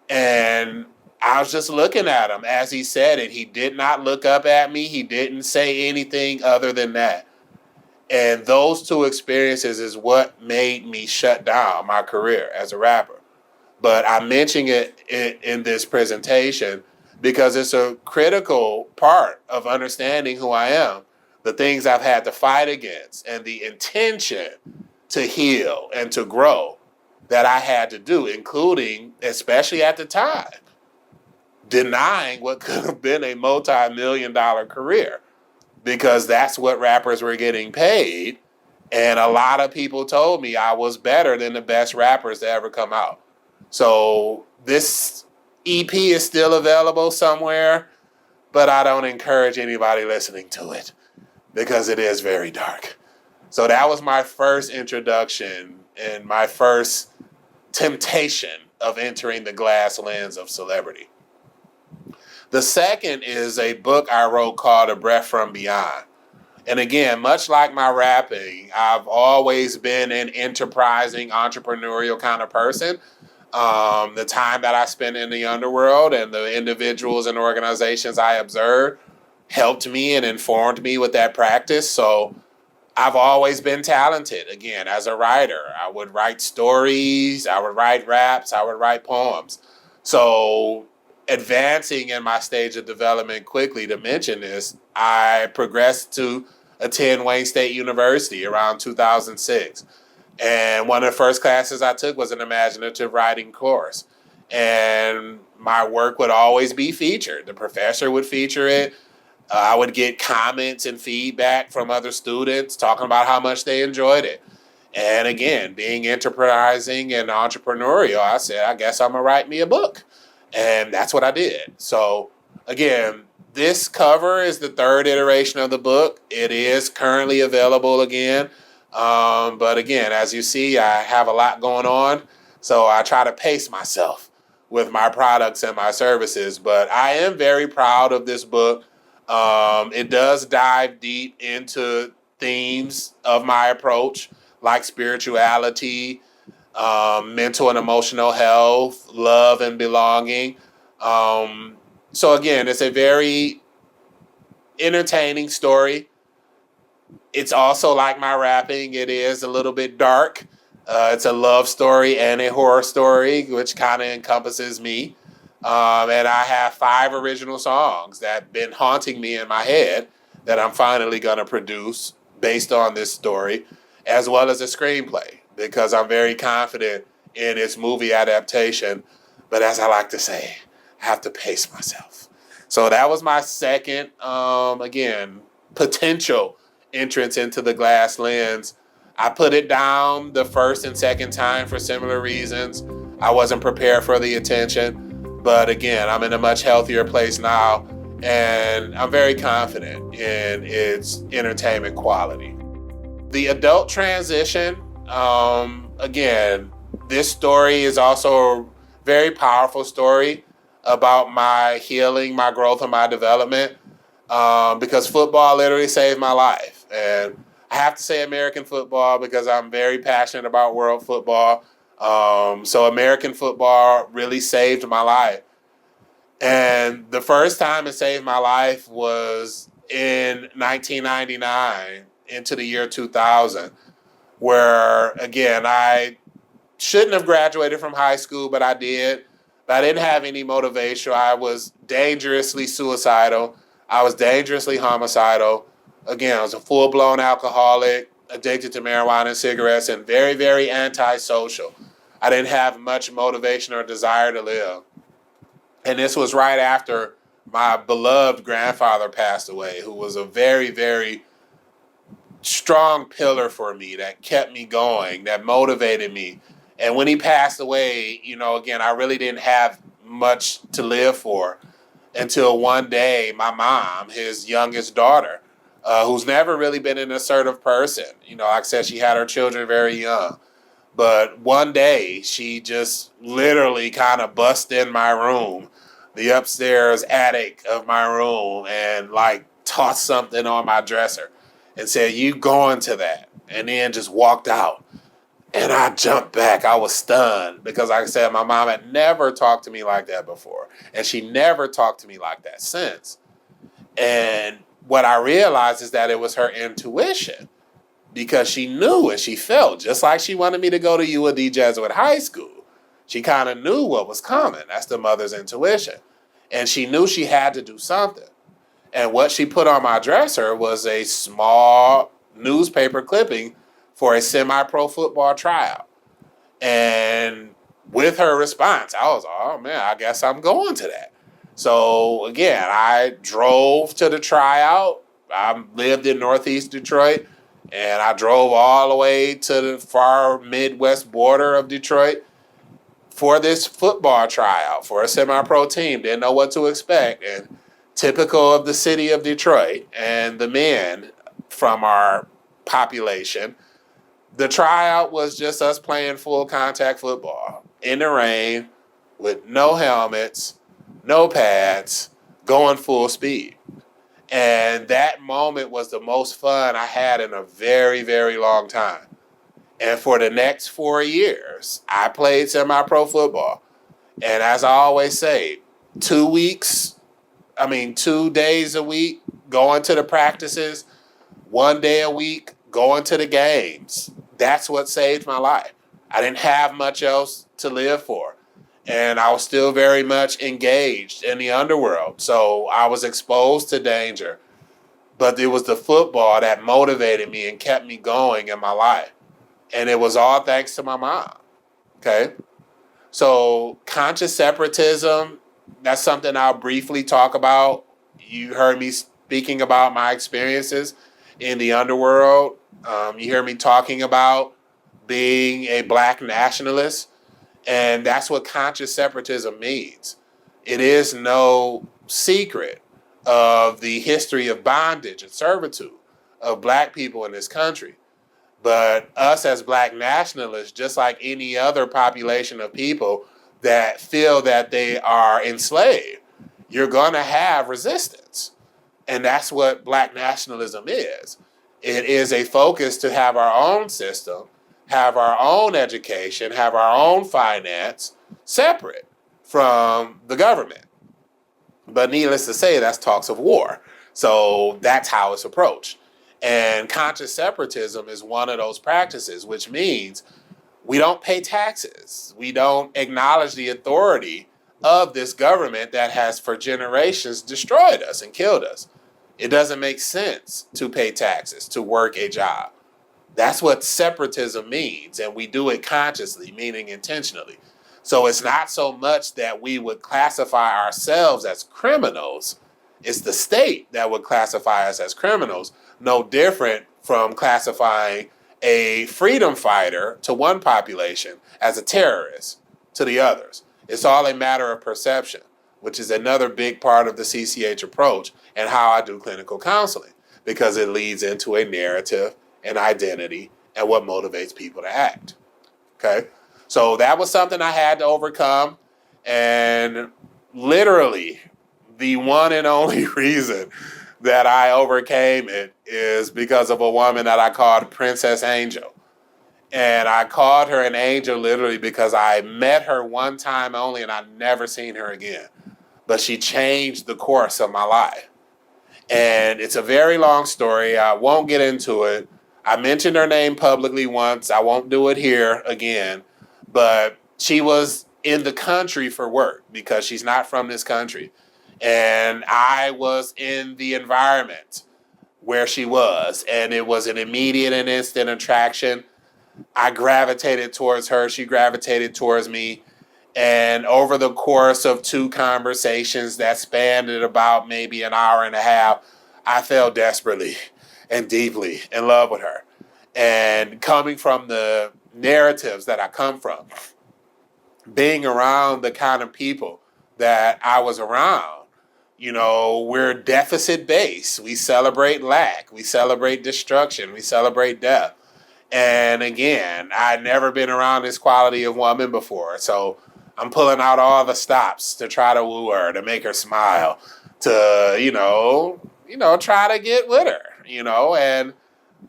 And I was just looking at him as he said it. He did not look up at me. He didn't say anything other than that. And those two experiences is what made me shut down my career as a rapper. But I'm mentioning it in this presentation because it's a critical part of understanding who I am, the things I've had to fight against, and the intention to heal and to grow that I had to do, including, especially at the time, denying what could have been a multi-million-dollar career, because that's what rappers were getting paid. And a lot of people told me I was better than the best rappers to ever come out. So this EP is still available somewhere, but I don't encourage anybody listening to it because it is very dark. So that was my first introduction and my first temptation of entering the glass lens of celebrity. The second is a book I wrote called A Breath from Beyond. And again, much like my rapping, I've always been an enterprising, entrepreneurial kind of person. The time that I spent in the underworld and the individuals and organizations I observed helped me and informed me with that practice. So I've always been talented, again, as a writer. I would write stories, I would write raps, I would write poems. So advancing in my stage of development quickly to mention this, I progressed to attend Wayne State University around 2006. And one of the first classes I took was an imaginative writing course. And my work would always be featured. The professor would feature it. I would get comments and feedback from other students talking about how much they enjoyed it. And again, being enterprising and entrepreneurial, I said, I guess I'm going to write me a book. And that's what I did. So Again, this cover is the third iteration of the book. It is currently available again. But again, as you see, I have a lot going on. So I try to pace myself with my products and my services. But I am very proud of this book. It does dive deep into themes of my approach, like spirituality, mental and emotional health, love and belonging. So again, it's a very entertaining story. It's also like my rapping. It is a little bit dark. It's a love story and a horror story, which kind of encompasses me. And I have 5 original songs that have been haunting me in my head that I'm finally going to produce based on this story, as well as a screenplay, because I'm very confident in its movie adaptation. But as I like to say, I have to pace myself. So that was my second, again, potential entrance into the glass lens. I put it down the first and second time for similar reasons. I wasn't prepared for the attention. But again, I'm in a much healthier place now, and I'm very confident in its entertainment quality. The adult transition, again, this story is also a very powerful story about my healing, my growth, and my development, because football literally saved my life. And I have to say American football because I'm very passionate about world football. So American football really saved my life. And the first time it saved my life was in 1999 into the year 2000, where, again, I shouldn't have graduated from high school, but I did. But I didn't have any motivation. I was dangerously suicidal. I was dangerously homicidal. Again, I was a full-blown alcoholic, addicted to marijuana and cigarettes, and very, very antisocial. I didn't have much motivation or desire to live. And this was right after my beloved grandfather passed away, who was a very, very strong pillar for me that kept me going, that motivated me. And when he passed away, again, I really didn't have much to live for until one day my mom, his youngest daughter, who's never really been an assertive person, like I said, she had her children very young. But one day she just literally kind of bust in my room, the upstairs attic of my room, and like tossed something on my dresser and said, "You going to that?" And then just walked out. And I jumped back. I was stunned because, like I said, my mom had never talked to me like that before. And she never talked to me like that since. And what I realized is that it was her intuition, because she knew and she felt, just like she wanted me to go to UAD Jesuit High School. She kind of knew what was coming. That's the mother's intuition. And she knew she had to do something. And what she put on my dresser was a small newspaper clipping for a semi-pro football tryout. And with her response, I was, oh man, I guess I'm going to that. So again, I drove to the tryout. I lived in Northeast Detroit, and I drove all the way to the far Midwest border of Detroit for this football tryout for a semi-pro team. Didn't know what to expect. And typical of the city of Detroit and the men from our population, the tryout was just us playing full contact football in the rain with no helmets, no pads, going full speed. And that moment was the most fun I had in a very, very long time. And for the next 4 years, I played semi-pro football. And as I always say, 2 days a week going to the practices, 1 day a week going to the games. That's what saved my life. I didn't have much else to live for. And I was still very much engaged in the underworld. So I was exposed to danger. But it was the football that motivated me and kept me going in my life. And it was all thanks to my mom. Okay? So conscious separatism, that's something I'll briefly talk about. You heard me speaking about my experiences in the underworld. You hear me talking about being a black nationalist. And that's what conscious separatism means. It is no secret of the history of bondage and servitude of Black people in this country. But us as Black nationalists, just like any other population of people that feel that they are enslaved, you're going to have resistance. And that's what Black nationalism is. It is a focus to have our own system, have our own education, have our own finance separate from the government. But needless to say, that's talks of war. So that's how it's approached. And conscious separatism is one of those practices, which means we don't pay taxes. We don't acknowledge the authority of this government that has for generations destroyed us and killed us. It doesn't make sense to pay taxes, to work a job. That's what separatism means, and we do it consciously, meaning intentionally. So it's not so much that we would classify ourselves as criminals. It's the state that would classify us as criminals, no different from classifying a freedom fighter to one population as a terrorist to the others. It's all a matter of perception, which is another big part of the CCH approach and how I do clinical counseling, because it leads into a narrative, an identity, and what motivates people to act. Okay? So that was something I had to overcome, and literally the one and only reason that I overcame it is because of a woman that I called Princess Angel. And I called her an angel literally because I met her one time only and I've never seen her again. But she changed the course of my life. And it's a very long story. I won't get into it. I mentioned her name publicly once. I won't do it here again. But she was in the country for work because she's not from this country. And I was in the environment where she was. And it was an immediate and instant attraction. I gravitated towards her. She gravitated towards me. And over the course of 2 conversations that spanned at about maybe an hour and a half, I fell desperately and deeply in love with her. And coming from the narratives that I come from, being around the kind of people that I was around, you know, we're deficit-based. We celebrate lack. We celebrate destruction. We celebrate death. And again, I'd never been around this quality of woman before. So I'm pulling out all the stops to try to woo her, to make her smile, to, try to get with her, And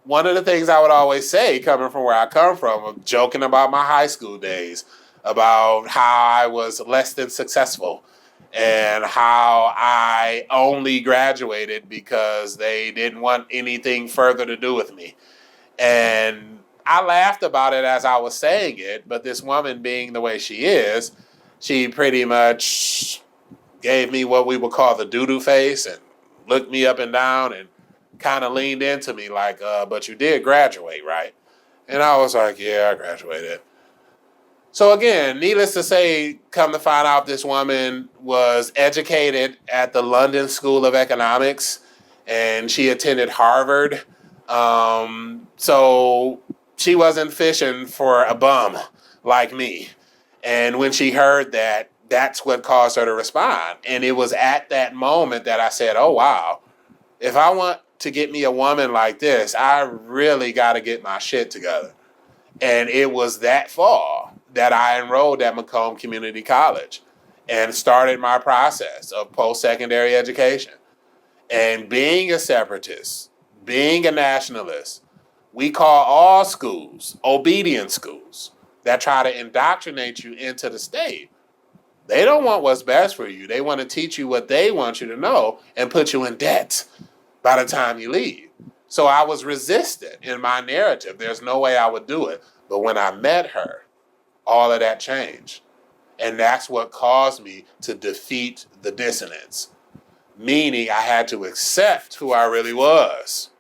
one of the things I would always say, coming from where I come from, I'm joking about my high school days, about how I was less than successful and how I only graduated because they didn't want anything further to do with me. And I laughed about it as I was saying it, but this woman, being the way she is, she pretty much gave me what we would call the doo-doo face and looked me up and down and kind of leaned into me like, but you did graduate, right? And I was like, yeah, I graduated. So again, needless to say, come to find out this woman was educated at the London School of Economics and she attended Harvard. So she wasn't fishing for a bum like me. And when she heard that, that's what caused her to respond. And it was at that moment that I said, oh, wow, if I want to get me a woman like this, I really got to get my shit together. And it was that fall that I enrolled at Macomb Community College and started my process of post-secondary education. And being a separatist, being a nationalist, we call all schools obedience schools that try to indoctrinate you into the state. They don't want what's best for you. They want to teach you what they want you to know and put you in debt by the time you leave. So I was resistant in my narrative. There's no way I would do it. But when I met her, all of that changed. And that's what caused me to defeat the dissonance. Meaning I had to accept who I really was.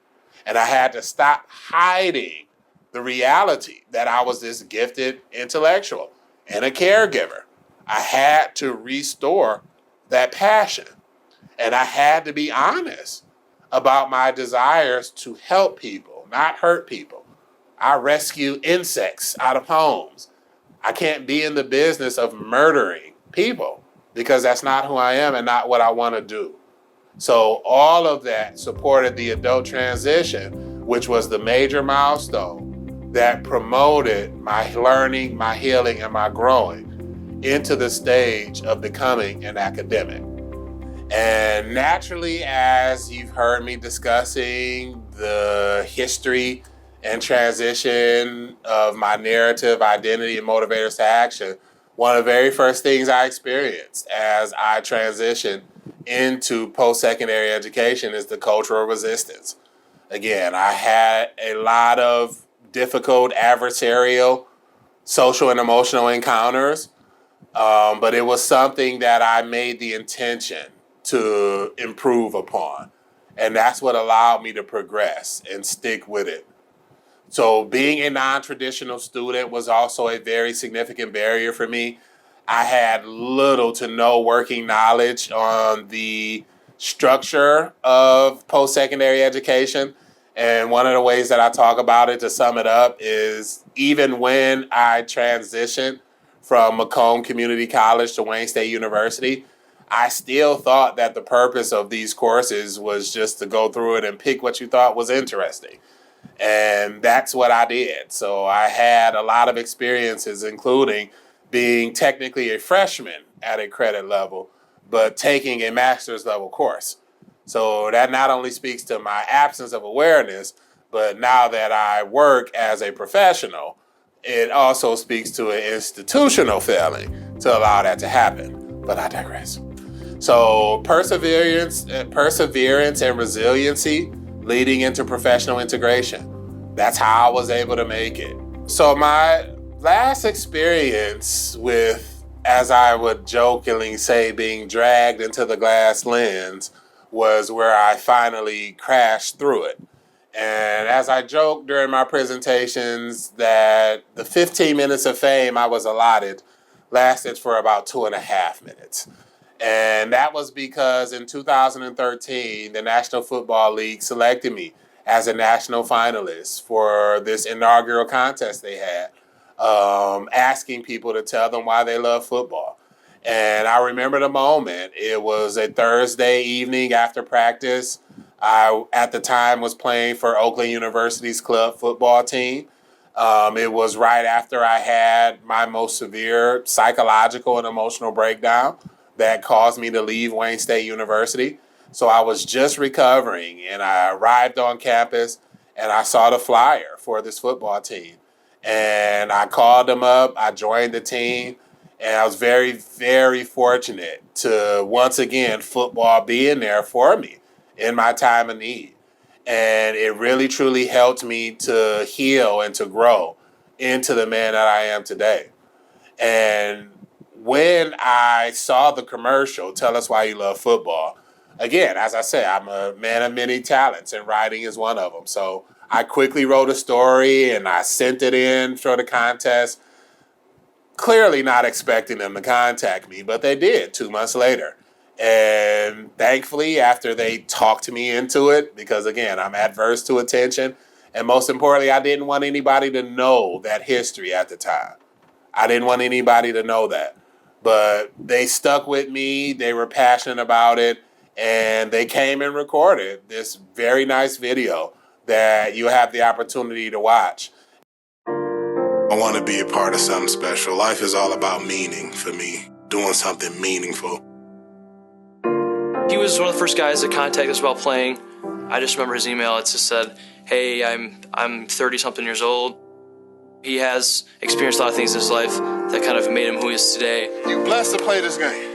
And I had to stop hiding the reality that I was this gifted intellectual and a caregiver. I had to restore that passion. And I had to be honest about my desires to help people, not hurt people. I rescue insects out of homes. I can't be in the business of murdering people. because that's not who I am and not what I want to do. So all of that supported the adult transition, which was the major milestone that promoted my learning, my healing, and my growing into the stage of becoming an academic. And naturally, as you've heard me discussing the history and transition of my narrative, identity, and motivators to action, one of the very first things I experienced as I transitioned into post-secondary education is the cultural resistance. Again, I had a lot of difficult adversarial social and emotional encounters, but it was something that I made the intention to improve upon. And that's what allowed me to progress and stick with it. So being a non-traditional student was also a very significant barrier for me. I had little to no working knowledge on the structure of post-secondary education. And one of the ways that I talk about it, to sum it up, is even when I transitioned from Macomb Community College to Wayne State University, I still thought that the purpose of these courses was just to go through it and pick what you thought was interesting. And that's what I did. So I had a lot of experiences, including being technically a freshman at a credit level, but taking a master's level course. So that not only speaks to my absence of awareness, but now that I work as a professional, it also speaks to an institutional failing to allow that to happen. But I digress. So perseverance and resiliency leading into professional integration. That's how I was able to make it. So my last experience with, as I would jokingly say, being dragged into the glass lens was where I finally crashed through it. And as I joked during my presentations, that the 15 minutes of fame I was allotted lasted for about 2.5 minutes. And that was because in 2013, the National Football League selected me as a national finalist for this inaugural contest they had, asking people to tell them why they love football. And I remember the moment. It was a Thursday evening after practice. I, at the time, was playing for Oakland University's club football team. It was right after I had my most severe psychological and emotional breakdown that caused me to leave Wayne State University. So I was just recovering, and I arrived on campus, and I saw the flyer for this football team. And I called them up, I joined the team, and I was very, very fortunate to, once again, football being there for me in my time of need. And it really, truly helped me to heal and to grow into the man that I am today. And when I saw the commercial, Tell Us Why You Love Football, again, as I said, I'm a man of many talents, and writing is one of them. So I quickly wrote a story, and I sent it in for the contest, clearly not expecting them to contact me, but they did 2 months later. And thankfully, after they talked me into it, because again, I'm adverse to attention, and most importantly, I didn't want anybody to know that history at the time. I didn't want anybody to know that. But they stuck with me, they were passionate about it, and they came and recorded this very nice video that you have the opportunity to watch. I want to be a part of something special. Life is all about meaning for me, doing something meaningful. He was one of the first guys that contacted us about playing. I just remember his email. It just said, "Hey, I'm 30-something years old." He has experienced a lot of things in his life that kind of made him who he is today. You're blessed to play this game.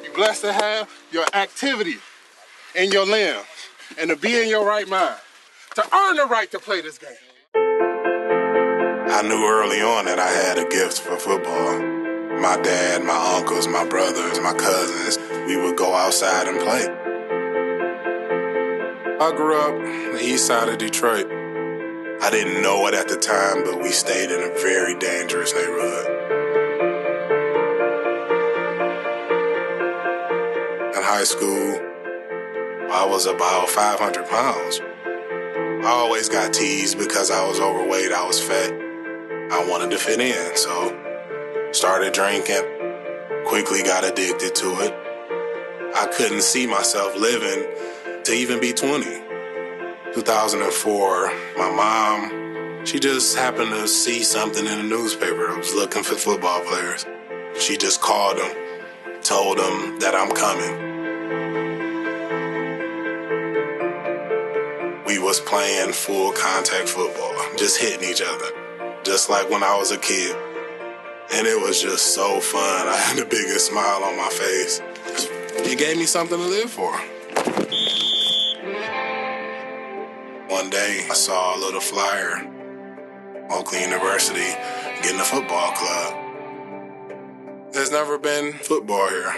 You're blessed to have your activity in your limbs and to be in your right mind, to earn the right to play this game. I knew early on that I had a gift for football. My dad, my uncles, my brothers, my cousins, we would go outside and play. I grew up on the east side of Detroit. I didn't know it at the time, but we stayed in a very dangerous neighborhood. In high school, I was about 500 pounds. I always got teased because I was overweight, I was fat. I wanted to fit in, so started drinking, Quickly got addicted to it. I couldn't see myself living to even be 20. 2004, my mom, she just happened to see something in the newspaper. I was looking for football players. She just called them, told them that I'm coming. We was playing full contact football, just hitting each other, just like when I was a kid. And it was just so fun. I had the biggest smile on my face. It gave me something to live for. One day, I saw a little flyer, Oakland University, getting a football club. There's never been football here.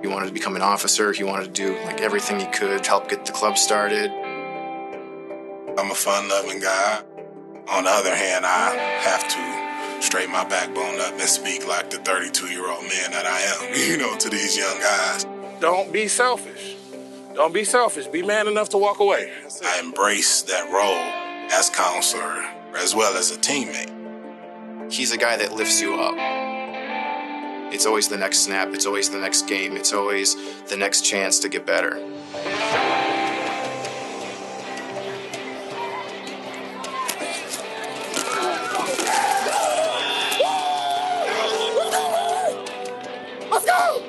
He wanted to become an officer. He wanted to do everything he could to help get the club started. I'm a fun-loving guy. On the other hand, I have to straighten my backbone up and speak like the 32-year-old man that I am, to these young guys. Don't be selfish. Don't be selfish. Be man enough to walk away. I embrace that role as counselor as well as a teammate. He's a guy that lifts you up. It's always the next snap. It's always the next game. It's always the next chance to get better. Let's go!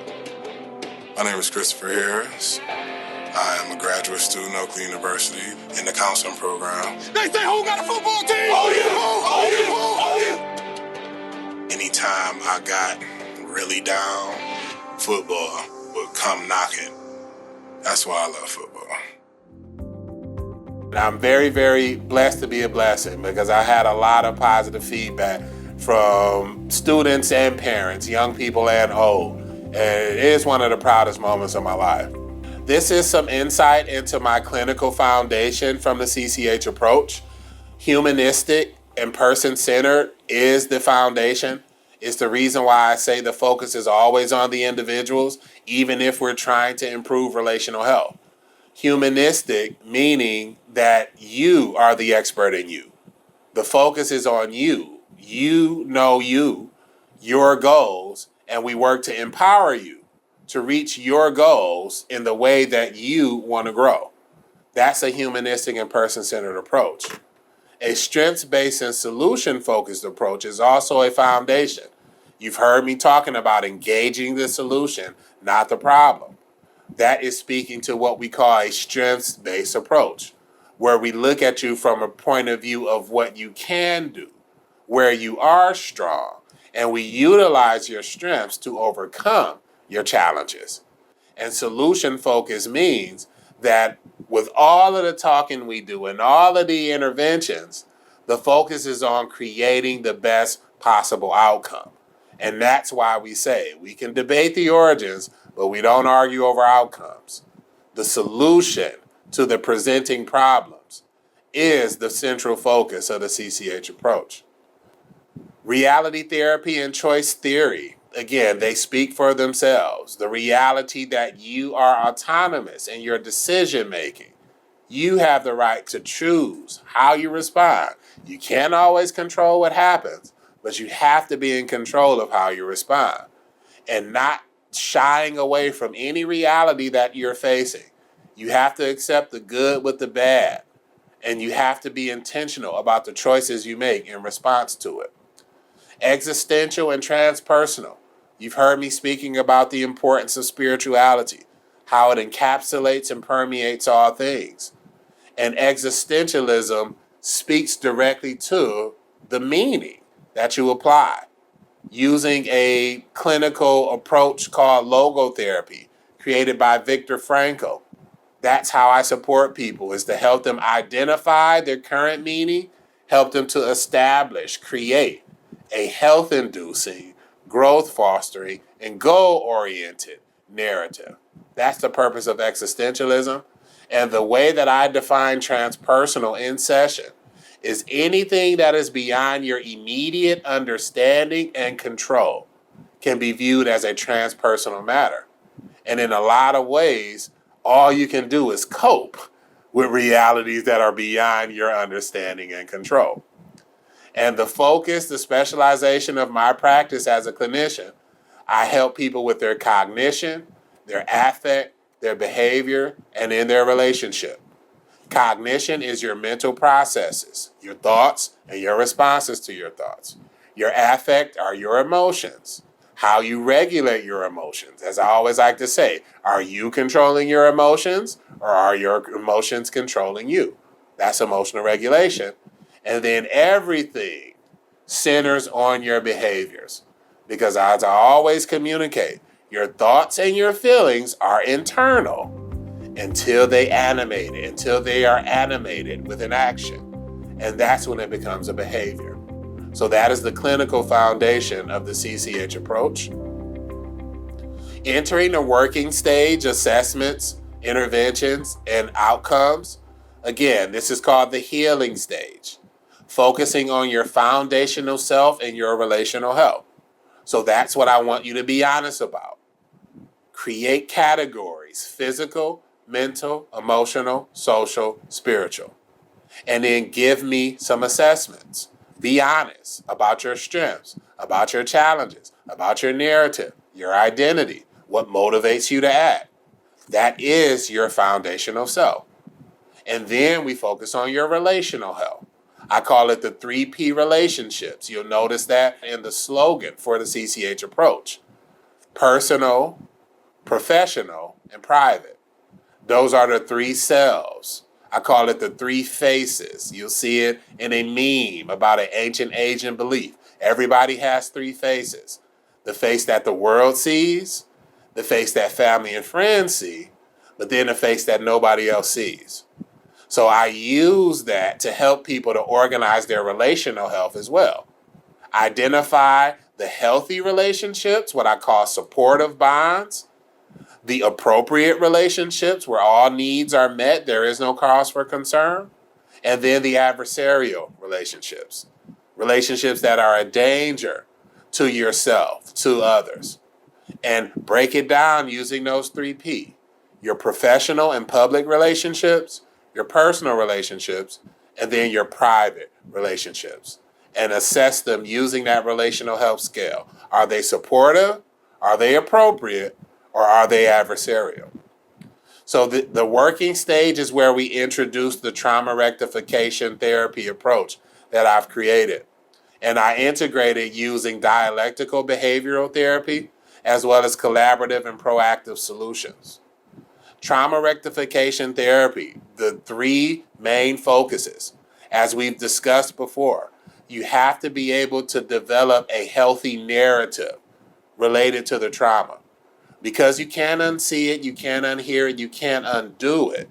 My name is Christopher Harris. I am a graduate student at Oakland University in the counseling program. They say who got a football team? Oh, yeah. Oh, yeah. Anytime I got really down, football would come knocking. That's why I love football. I'm very, very blessed to be a blessing because I had a lot of positive feedback from students and parents, young people and old. And it is one of the proudest moments of my life. This is some insight into my clinical foundation from the CCH Approach. Humanistic and person-centered is the foundation. It's the reason why I say the focus is always on the individuals, even if we're trying to improve relational health. Humanistic, meaning that you are the expert in you. The focus is on you. You know you, your goals, and we work to empower you to reach your goals in the way that you want to grow. That's a humanistic and person-centered approach. A strengths-based and solution-focused approach is also a foundation. You've heard me talking about engaging the solution, not the problem. That is speaking to what we call a strengths-based approach, where we look at you from a point of view of what you can do, where you are strong, and we utilize your strengths to overcome your challenges. And solution focus means that with all of the talking we do and all of the interventions, the focus is on creating the best possible outcome. And that's why we say we can debate the origins, but we don't argue over outcomes. The solution to the presenting problems is the central focus of the CCH approach. Reality therapy and choice theory, again, they speak for themselves. The reality that you are autonomous in your decision making. You have the right to choose how you respond. You can't always control what happens, but you have to be in control of how you respond and not shying away from any reality that you're facing. You have to accept the good with the bad, and you have to be intentional about the choices you make in response to it. Existential and transpersonal. You've heard me speaking about the importance of spirituality, how it encapsulates and permeates all things. And existentialism speaks directly to the meaning that you apply, using a clinical approach called logotherapy, created by Viktor Frankl. That's how I support people, is to help them identify their current meaning, help them to establish, create a health-inducing, growth-fostering, and goal-oriented narrative. That's the purpose of existentialism. And the way that I define transpersonal in session is anything that is beyond your immediate understanding and control can be viewed as a transpersonal matter. And in a lot of ways, all you can do is cope with realities that are beyond your understanding and control. And the focus, the specialization of my practice as a clinician, I help people with their cognition, their affect, their behavior, and in their relationship. Cognition is your mental processes, your thoughts and your responses to your thoughts. Your affect are your emotions, how you regulate your emotions. As I always like to say, are you controlling your emotions or are your emotions controlling you? That's emotional regulation. And then everything centers on your behaviors. Because as I always communicate, your thoughts and your feelings are internal until they are animated with an action. And that's when it becomes a behavior. So that is the clinical foundation of the CCH approach. Entering the working stage, assessments, interventions, and outcomes. Again, this is called the healing stage. Focusing on your foundational self and your relational health. So that's what I want you to be honest about. Create categories: physical, mental, emotional, social, spiritual. And then give me some assessments. Be honest about your strengths, about your challenges, about your narrative, your identity, what motivates you to act. That is your foundational self. And then we focus on your relational health. I call it the 3P relationships. You'll notice that in the slogan for the CCH approach: personal, professional, and private. Those are the 3 selves. I call it the 3 faces. You'll see it in a meme about an ancient Asian belief. Everybody has 3 faces. The face that the world sees, the face that family and friends see, but then the face that nobody else sees. So I use that to help people to organize their relational health as well. Identify the healthy relationships, what I call supportive bonds, the appropriate relationships where all needs are met, there is no cause for concern, and then the adversarial relationships, relationships that are a danger to yourself, to others. And break it down using those 3P: your professional and public relationships, your personal relationships, and then your private relationships. And assess them using that relational health scale. Are they supportive? Are they appropriate? Or are they adversarial? So the working stage is where we introduce the trauma rectification therapy approach that I've created. And I integrate it using dialectical behavioral therapy as well as collaborative and proactive solutions. Trauma rectification therapy, the 3 main focuses. As we've discussed before, you have to be able to develop a healthy narrative related to the trauma. Because you can't unsee it, you can't unhear it, you can't undo it.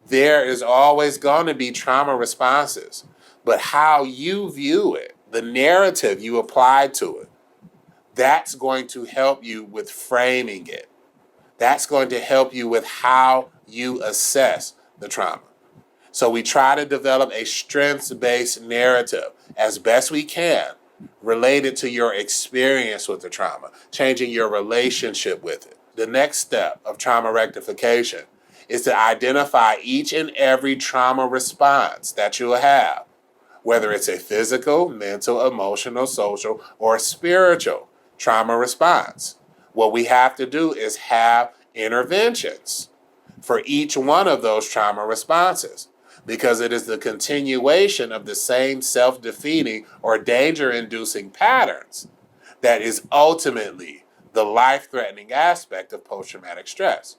There is always going to be trauma responses. But how you view it, the narrative you apply to it, that's going to help you with framing it. That's going to help you with how you assess the trauma. So we try to develop a strengths-based narrative as best we can related to your experience with the trauma, changing your relationship with it. The next step of trauma rectification is to identify each and every trauma response that you'll have, whether it's a physical, mental, emotional, social, or spiritual trauma response. What we have to do is have interventions for each one of those trauma responses, because it is the continuation of the same self-defeating or danger-inducing patterns that is ultimately the life-threatening aspect of post-traumatic stress.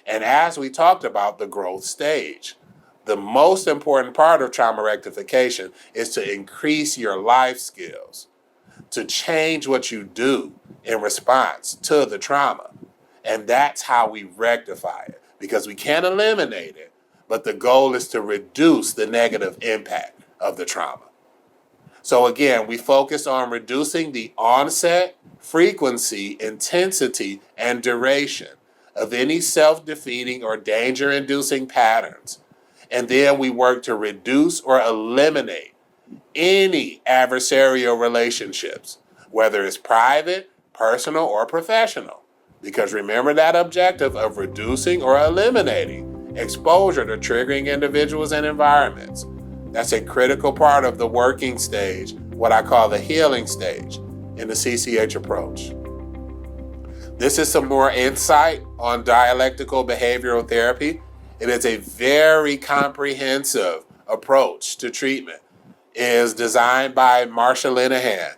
And as we talked about the growth stage, the most important part of trauma rectification is to increase your life skills, to change what you do in response to the trauma. And that's how we rectify it, because we can't eliminate it, but the goal is to reduce the negative impact of the trauma. So again, we focus on reducing the onset, frequency, intensity, and duration of any self-defeating or danger-inducing patterns. And then we work to reduce or eliminate any adversarial relationships, whether it's private, personal, or professional. Because remember that objective of reducing or eliminating exposure to triggering individuals and environments. That's a critical part of the working stage, what I call the healing stage in the CCH approach. This is some more insight on dialectical behavioral therapy. It is a very comprehensive approach to treatment. It is designed by Marsha Linehan,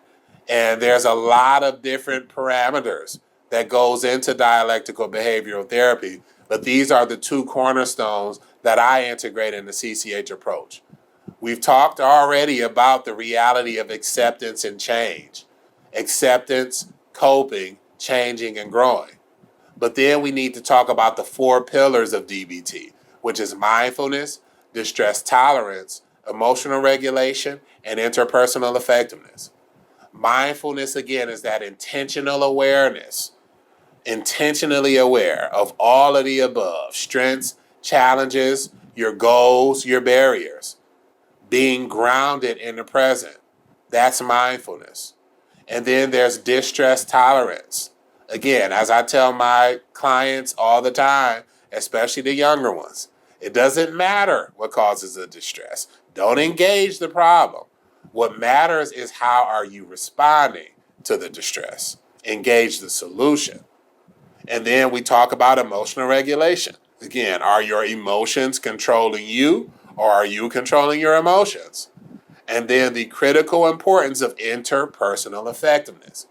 and there's a lot of different parameters that goes into dialectical behavioral therapy, but these are the two cornerstones that I integrate in the CCH approach. We've talked already about the reality of acceptance and change. Acceptance, coping, changing, and growing. But then we need to talk about the 4 pillars of DBT, which is mindfulness, distress tolerance, emotional regulation, and interpersonal effectiveness. Mindfulness, again, is that intentional awareness, intentionally aware of all of the above, strengths, challenges, your goals, your barriers. Being grounded in the present, that's mindfulness. And then there's distress tolerance. Again, as I tell my clients all the time, especially the younger ones, it doesn't matter what causes the distress. Don't engage the problem. What matters is how are you responding to the distress. Engage the solution. And then we talk about emotional regulation. Again, are your emotions controlling you, or are you controlling your emotions? And then the critical importance of interpersonal effectiveness.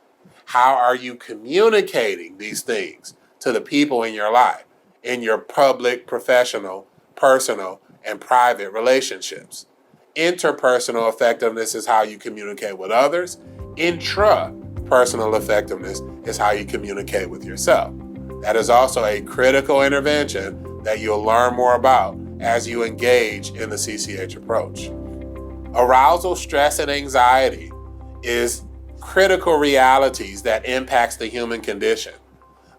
How are you communicating these things to the people in your life, in your public, professional, personal, and private relationships? Interpersonal effectiveness is how you communicate with others. Intrapersonal effectiveness is how you communicate with yourself. That is also a critical intervention that you'll learn more about as you engage in the CCH approach. Arousal, stress, and anxiety is critical realities that impacts the human condition.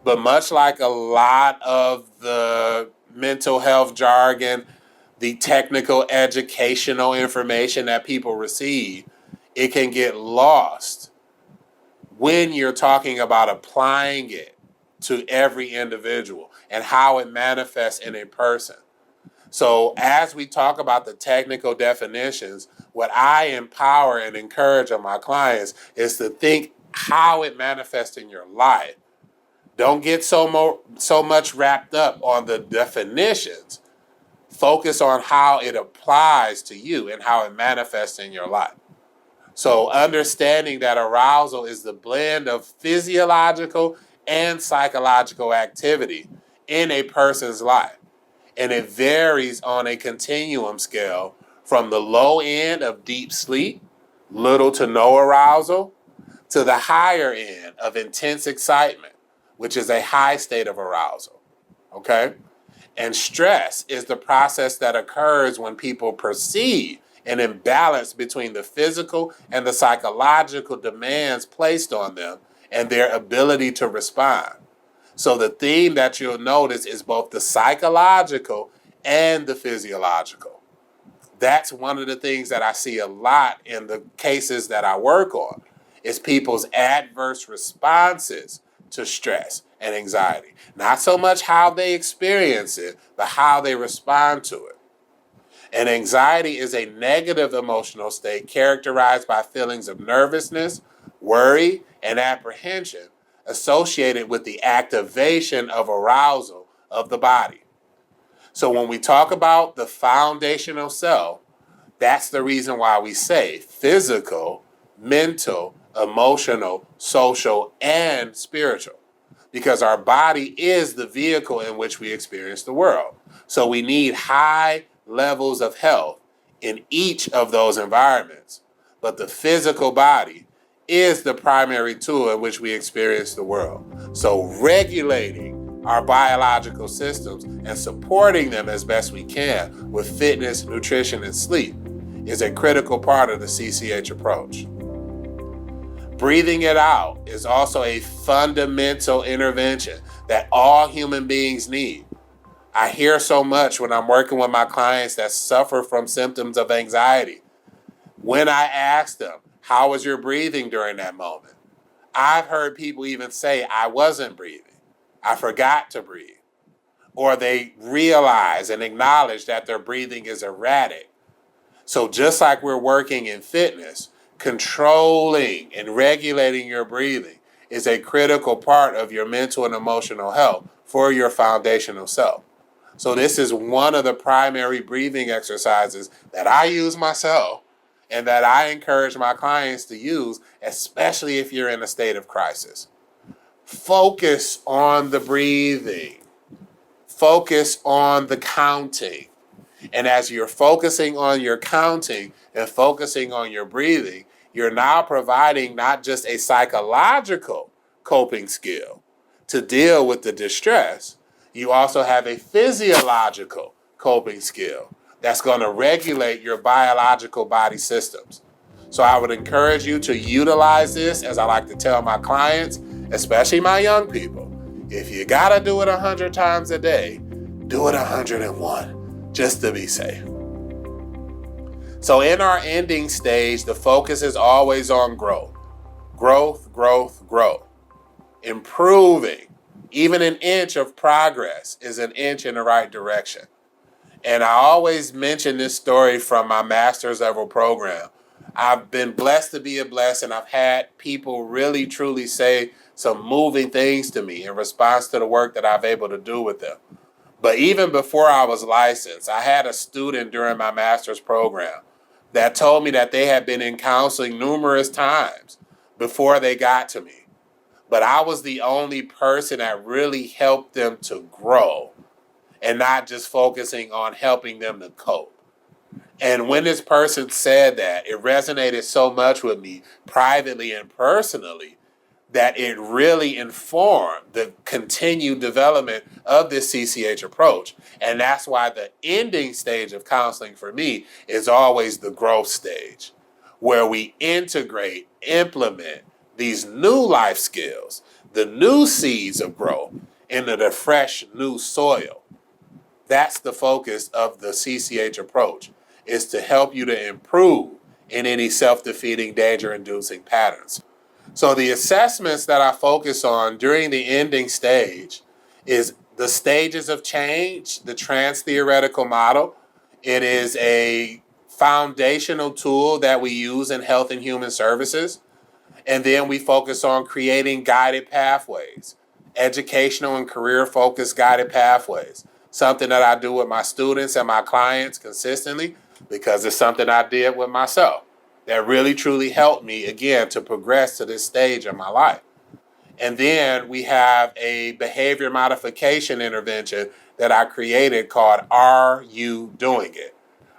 But much like a lot of the mental health jargon, the technical educational information that people receive, it can get lost when you're talking about applying it to every individual and how it manifests in a person. So as we talk about the technical definitions, what I empower and encourage of my clients is to think how it manifests in your life. Don't get so much wrapped up on the definitions. Focus on how it applies to you and how it manifests in your life. So understanding that arousal is the blend of physiological and psychological activity in a person's life. And it varies on a continuum scale from the low end of deep sleep, little to no arousal, to the higher end of intense excitement, which is a high state of arousal. Okay? And stress is the process that occurs when people perceive an imbalance between the physical and the psychological demands placed on them and their ability to respond. So the theme that you'll notice is both the psychological and the physiological. That's one of the things that I see a lot in the cases that I work on, is people's adverse responses to stress and anxiety. Not so much how they experience it, but how they respond to it. And anxiety is a negative emotional state characterized by feelings of nervousness, worry, and apprehension associated with the activation of arousal of the body. So when we talk about the foundational self, that's the reason why we say physical, mental, emotional, social, and spiritual. Because our body is the vehicle in which we experience the world. So we need high levels of health in each of those environments. But the physical body is the primary tool in which we experience the world. So regulating our biological systems and supporting them as best we can with fitness, nutrition, and sleep is a critical part of the CCH approach. Breathing it out is also a fundamental intervention that all human beings need. I hear so much when I'm working with my clients that suffer from symptoms of anxiety. When I ask them, how was your breathing during that moment? I've heard people even say, I wasn't breathing. I forgot to breathe. Or they realize and acknowledge that their breathing is erratic. So just like we're working in fitness, controlling and regulating your breathing is a critical part of your mental and emotional health for your foundational self. So this is one of the primary breathing exercises that I use myself and that I encourage my clients to use, especially if you're in a state of crisis. Focus on the breathing. Focus on the counting. And as you're focusing on your counting and focusing on your breathing, you're now providing not just a psychological coping skill to deal with the distress, you also have a physiological coping skill that's going to regulate your biological body systems. So I would encourage you to utilize this, as I like to tell my clients, especially my young people. If you got to do it 100 times a day, do it 101, just to be safe. So in our ending stage, the focus is always on growth. Growth, growth, growth. Improving. Even an inch of progress is an inch in the right direction. And I always mention this story from my master's level program. I've been blessed to be a blessing. I've had people really, truly say some moving things to me in response to the work that I've been able to do with them. But even before I was licensed, I had a student during my master's program that told me that they had been in counseling numerous times before they got to me. But I was the only person that really helped them to grow and not just focusing on helping them to cope. And when this person said that, it resonated so much with me privately and personally that it really informed the continued development of this CCH approach. And that's why the ending stage of counseling for me is always the growth stage, where we integrate, implement these new life skills, the new seeds of growth into the fresh new soil. That's the focus of the CCH approach, is to help you to improve in any self-defeating, danger-inducing patterns. So the assessments that I focus on during the ending stage is the stages of change, the trans-theoretical model. It is a foundational tool that we use in health and human services. And then we focus on creating guided pathways, educational and career-focused guided pathways, something that I do with my students and my clients consistently because it's something I did with myself that really, truly helped me, again, to progress to this stage of my life. And then we have a behavior modification intervention that I created called Are You Doing It?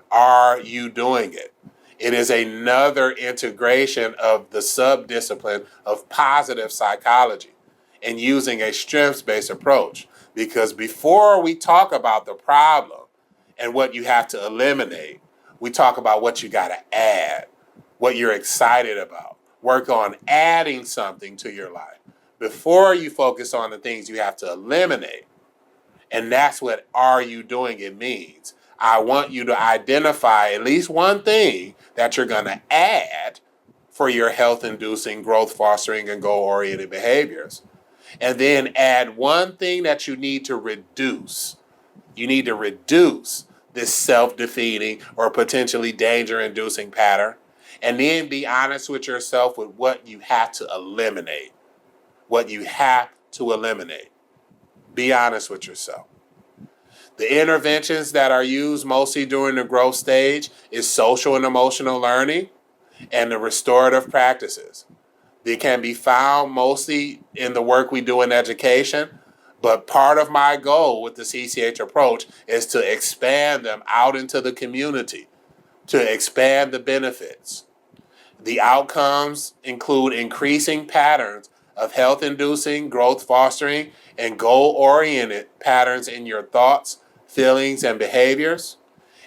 Are You Doing It? It is another integration of the subdiscipline of positive psychology and using a strengths-based approach. Because before we talk about the problem and what you have to eliminate, we talk about what you got to add, what you're excited about. Work on adding something to your life before you focus on the things you have to eliminate. And that's what Are You Doing It means. I want you to identify at least one thing that you're going to add for your health-inducing, growth-fostering, and goal-oriented behaviors. And then add one thing that you need to reduce. You need to reduce this self-defeating or potentially danger-inducing pattern. And then be honest with yourself with what you have to eliminate. What you have to eliminate. Be honest with yourself. The interventions that are used mostly during the growth stage is social and emotional learning and the restorative practices. They can be found mostly in the work we do in education, but part of my goal with the CCH approach is to expand them out into the community, to expand the benefits. The outcomes include increasing patterns of health-inducing, growth-fostering, and goal-oriented patterns in your thoughts, feelings, and behaviors,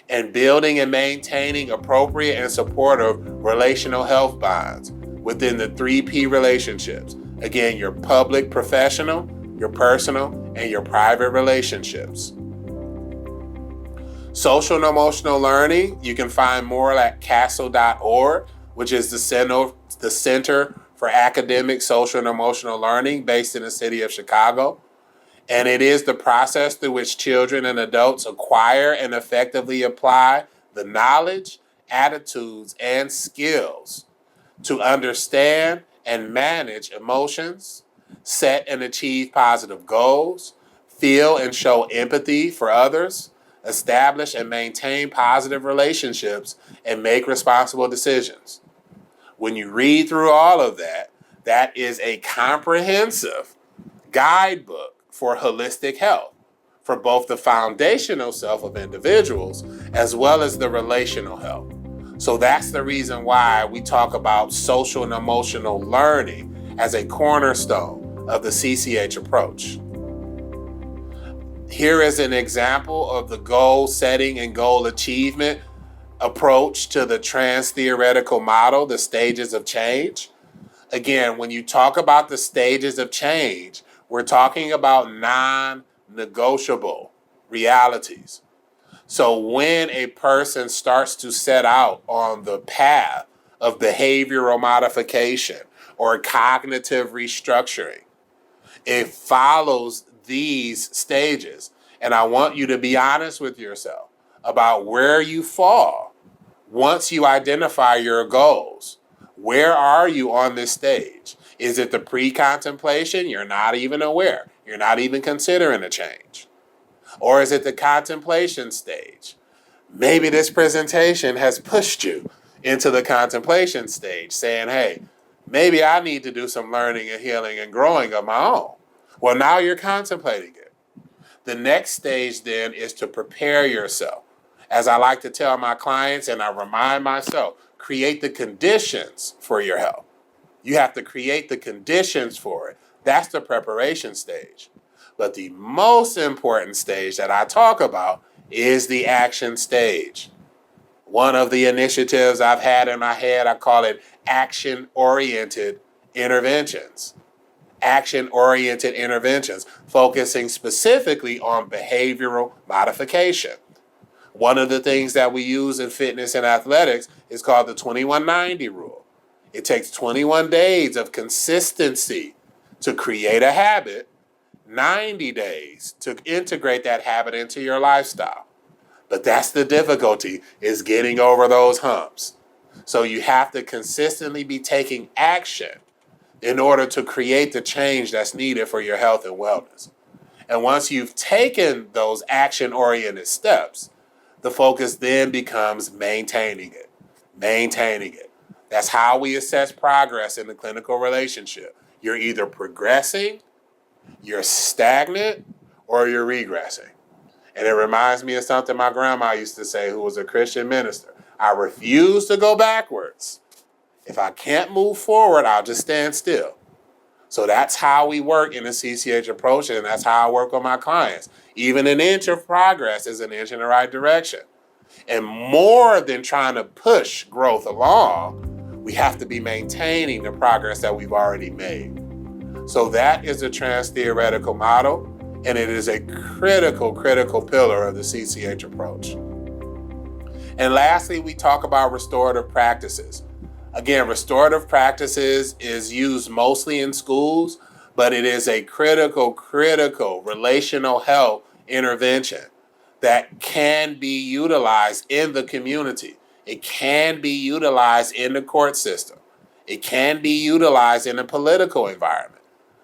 and building and maintaining appropriate and supportive relational health bonds within the 3P relationships. Again, your public, professional, your personal, and your private relationships. Social and emotional learning, you can find more at castle.org, which is the Center for Academic, Social, and Emotional Learning based in the city of Chicago. And it is the process through which children and adults acquire and effectively apply the knowledge attitudes, and skills to understand and manage emotions, set and achieve positive goals, feel and show empathy for others, establish and maintain positive relationships, and make responsible decisions. When you read through all of that, that is a comprehensive guidebook for holistic health, for both the foundational self of individuals as well as the relational health. So that's the reason why we talk about social and emotional learning as a cornerstone of the CCH approach. Here is an example of the goal setting and goal achievement approach to the trans-theoretical model, the stages of change. Again, when you talk about the stages of change, we're talking about non-negotiable realities. So when a person starts to set out on the path of behavioral modification or cognitive restructuring, it follows these stages. And I want you to be honest with yourself about where you fall once you identify your goals. Where are you on this stage? Is it the pre-contemplation? You're not even aware. You're not even considering a change. Or is it the contemplation stage? Maybe this presentation has pushed you into the contemplation stage, saying, hey, maybe I need to do some learning and healing and growing of my own. Well, now you're contemplating it. The next stage then is to prepare yourself. As I like to tell my clients, and I remind myself, create the conditions for your health. You have to create the conditions for it. That's the preparation stage. But the most important stage that I talk about is the action stage. One of the initiatives I've had in my head, I call it action-oriented interventions. Action-oriented interventions, focusing specifically on behavioral modification. One of the things that we use in fitness and athletics is called the 21-90 rule. It takes 21 days of consistency to create a habit, 90 days to integrate that habit into your lifestyle. But that's the difficulty, is getting over those humps. So you have to consistently be taking action in order to create the change that's needed for your health and wellness. And once you've taken those action-oriented steps, the focus then becomes maintaining it. Maintaining it. That's how we assess progress in the clinical relationship. You're either progressing, you're stagnant, or you're regressing. And it reminds me of something my grandma used to say, who was a Christian minister. I refuse to go backwards. If I can't move forward, I'll just stand still. So that's how we work in the CCH approach, and that's how I work with my clients. Even an inch of progress is an inch in the right direction. And more than trying to push growth along, we have to be maintaining the progress that we've already made. So that is a trans-theoretical model, and it is a critical pillar of the CCH approach. And lastly, we talk about restorative practices. Again, restorative practices is used mostly in schools, but it is a critical relational health intervention that can be utilized in the community. It can be utilized in the court system. It can be utilized in a political environment.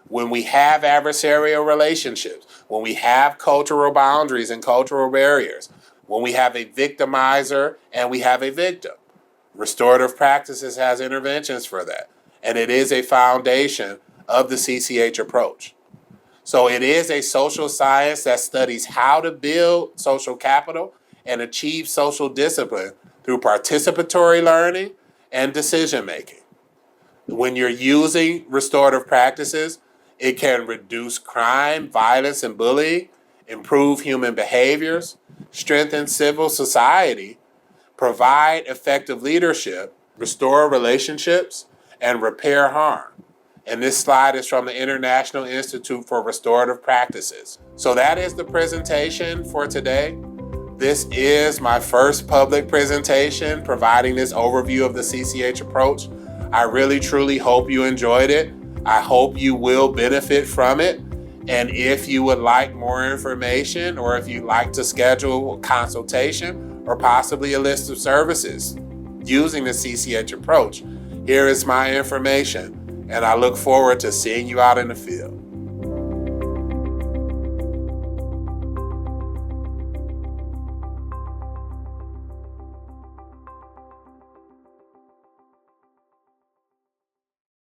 When we have adversarial relationships, when we have cultural boundaries and cultural barriers, when we have a victimizer and we have a victim. Restorative practices has interventions for that. And it is a foundation of the CCH approach. So it is a social science that studies how to build social capital and achieve social discipline through participatory learning and decision making. When you're using restorative practices, it can reduce crime, violence, and bullying, improve human behaviors, strengthen civil society, provide effective leadership, restore relationships, and repair harm. And this slide is from the International Institute for Restorative Practices. So that is the presentation for today. This is my first public presentation providing this overview of the CCH approach. I really, truly hope you enjoyed it. I hope you will benefit from it. And if you would like more information, or if you'd like to schedule a consultation or possibly a list of services, using the CCH approach. Here is my information, and I look forward to seeing you out in the field.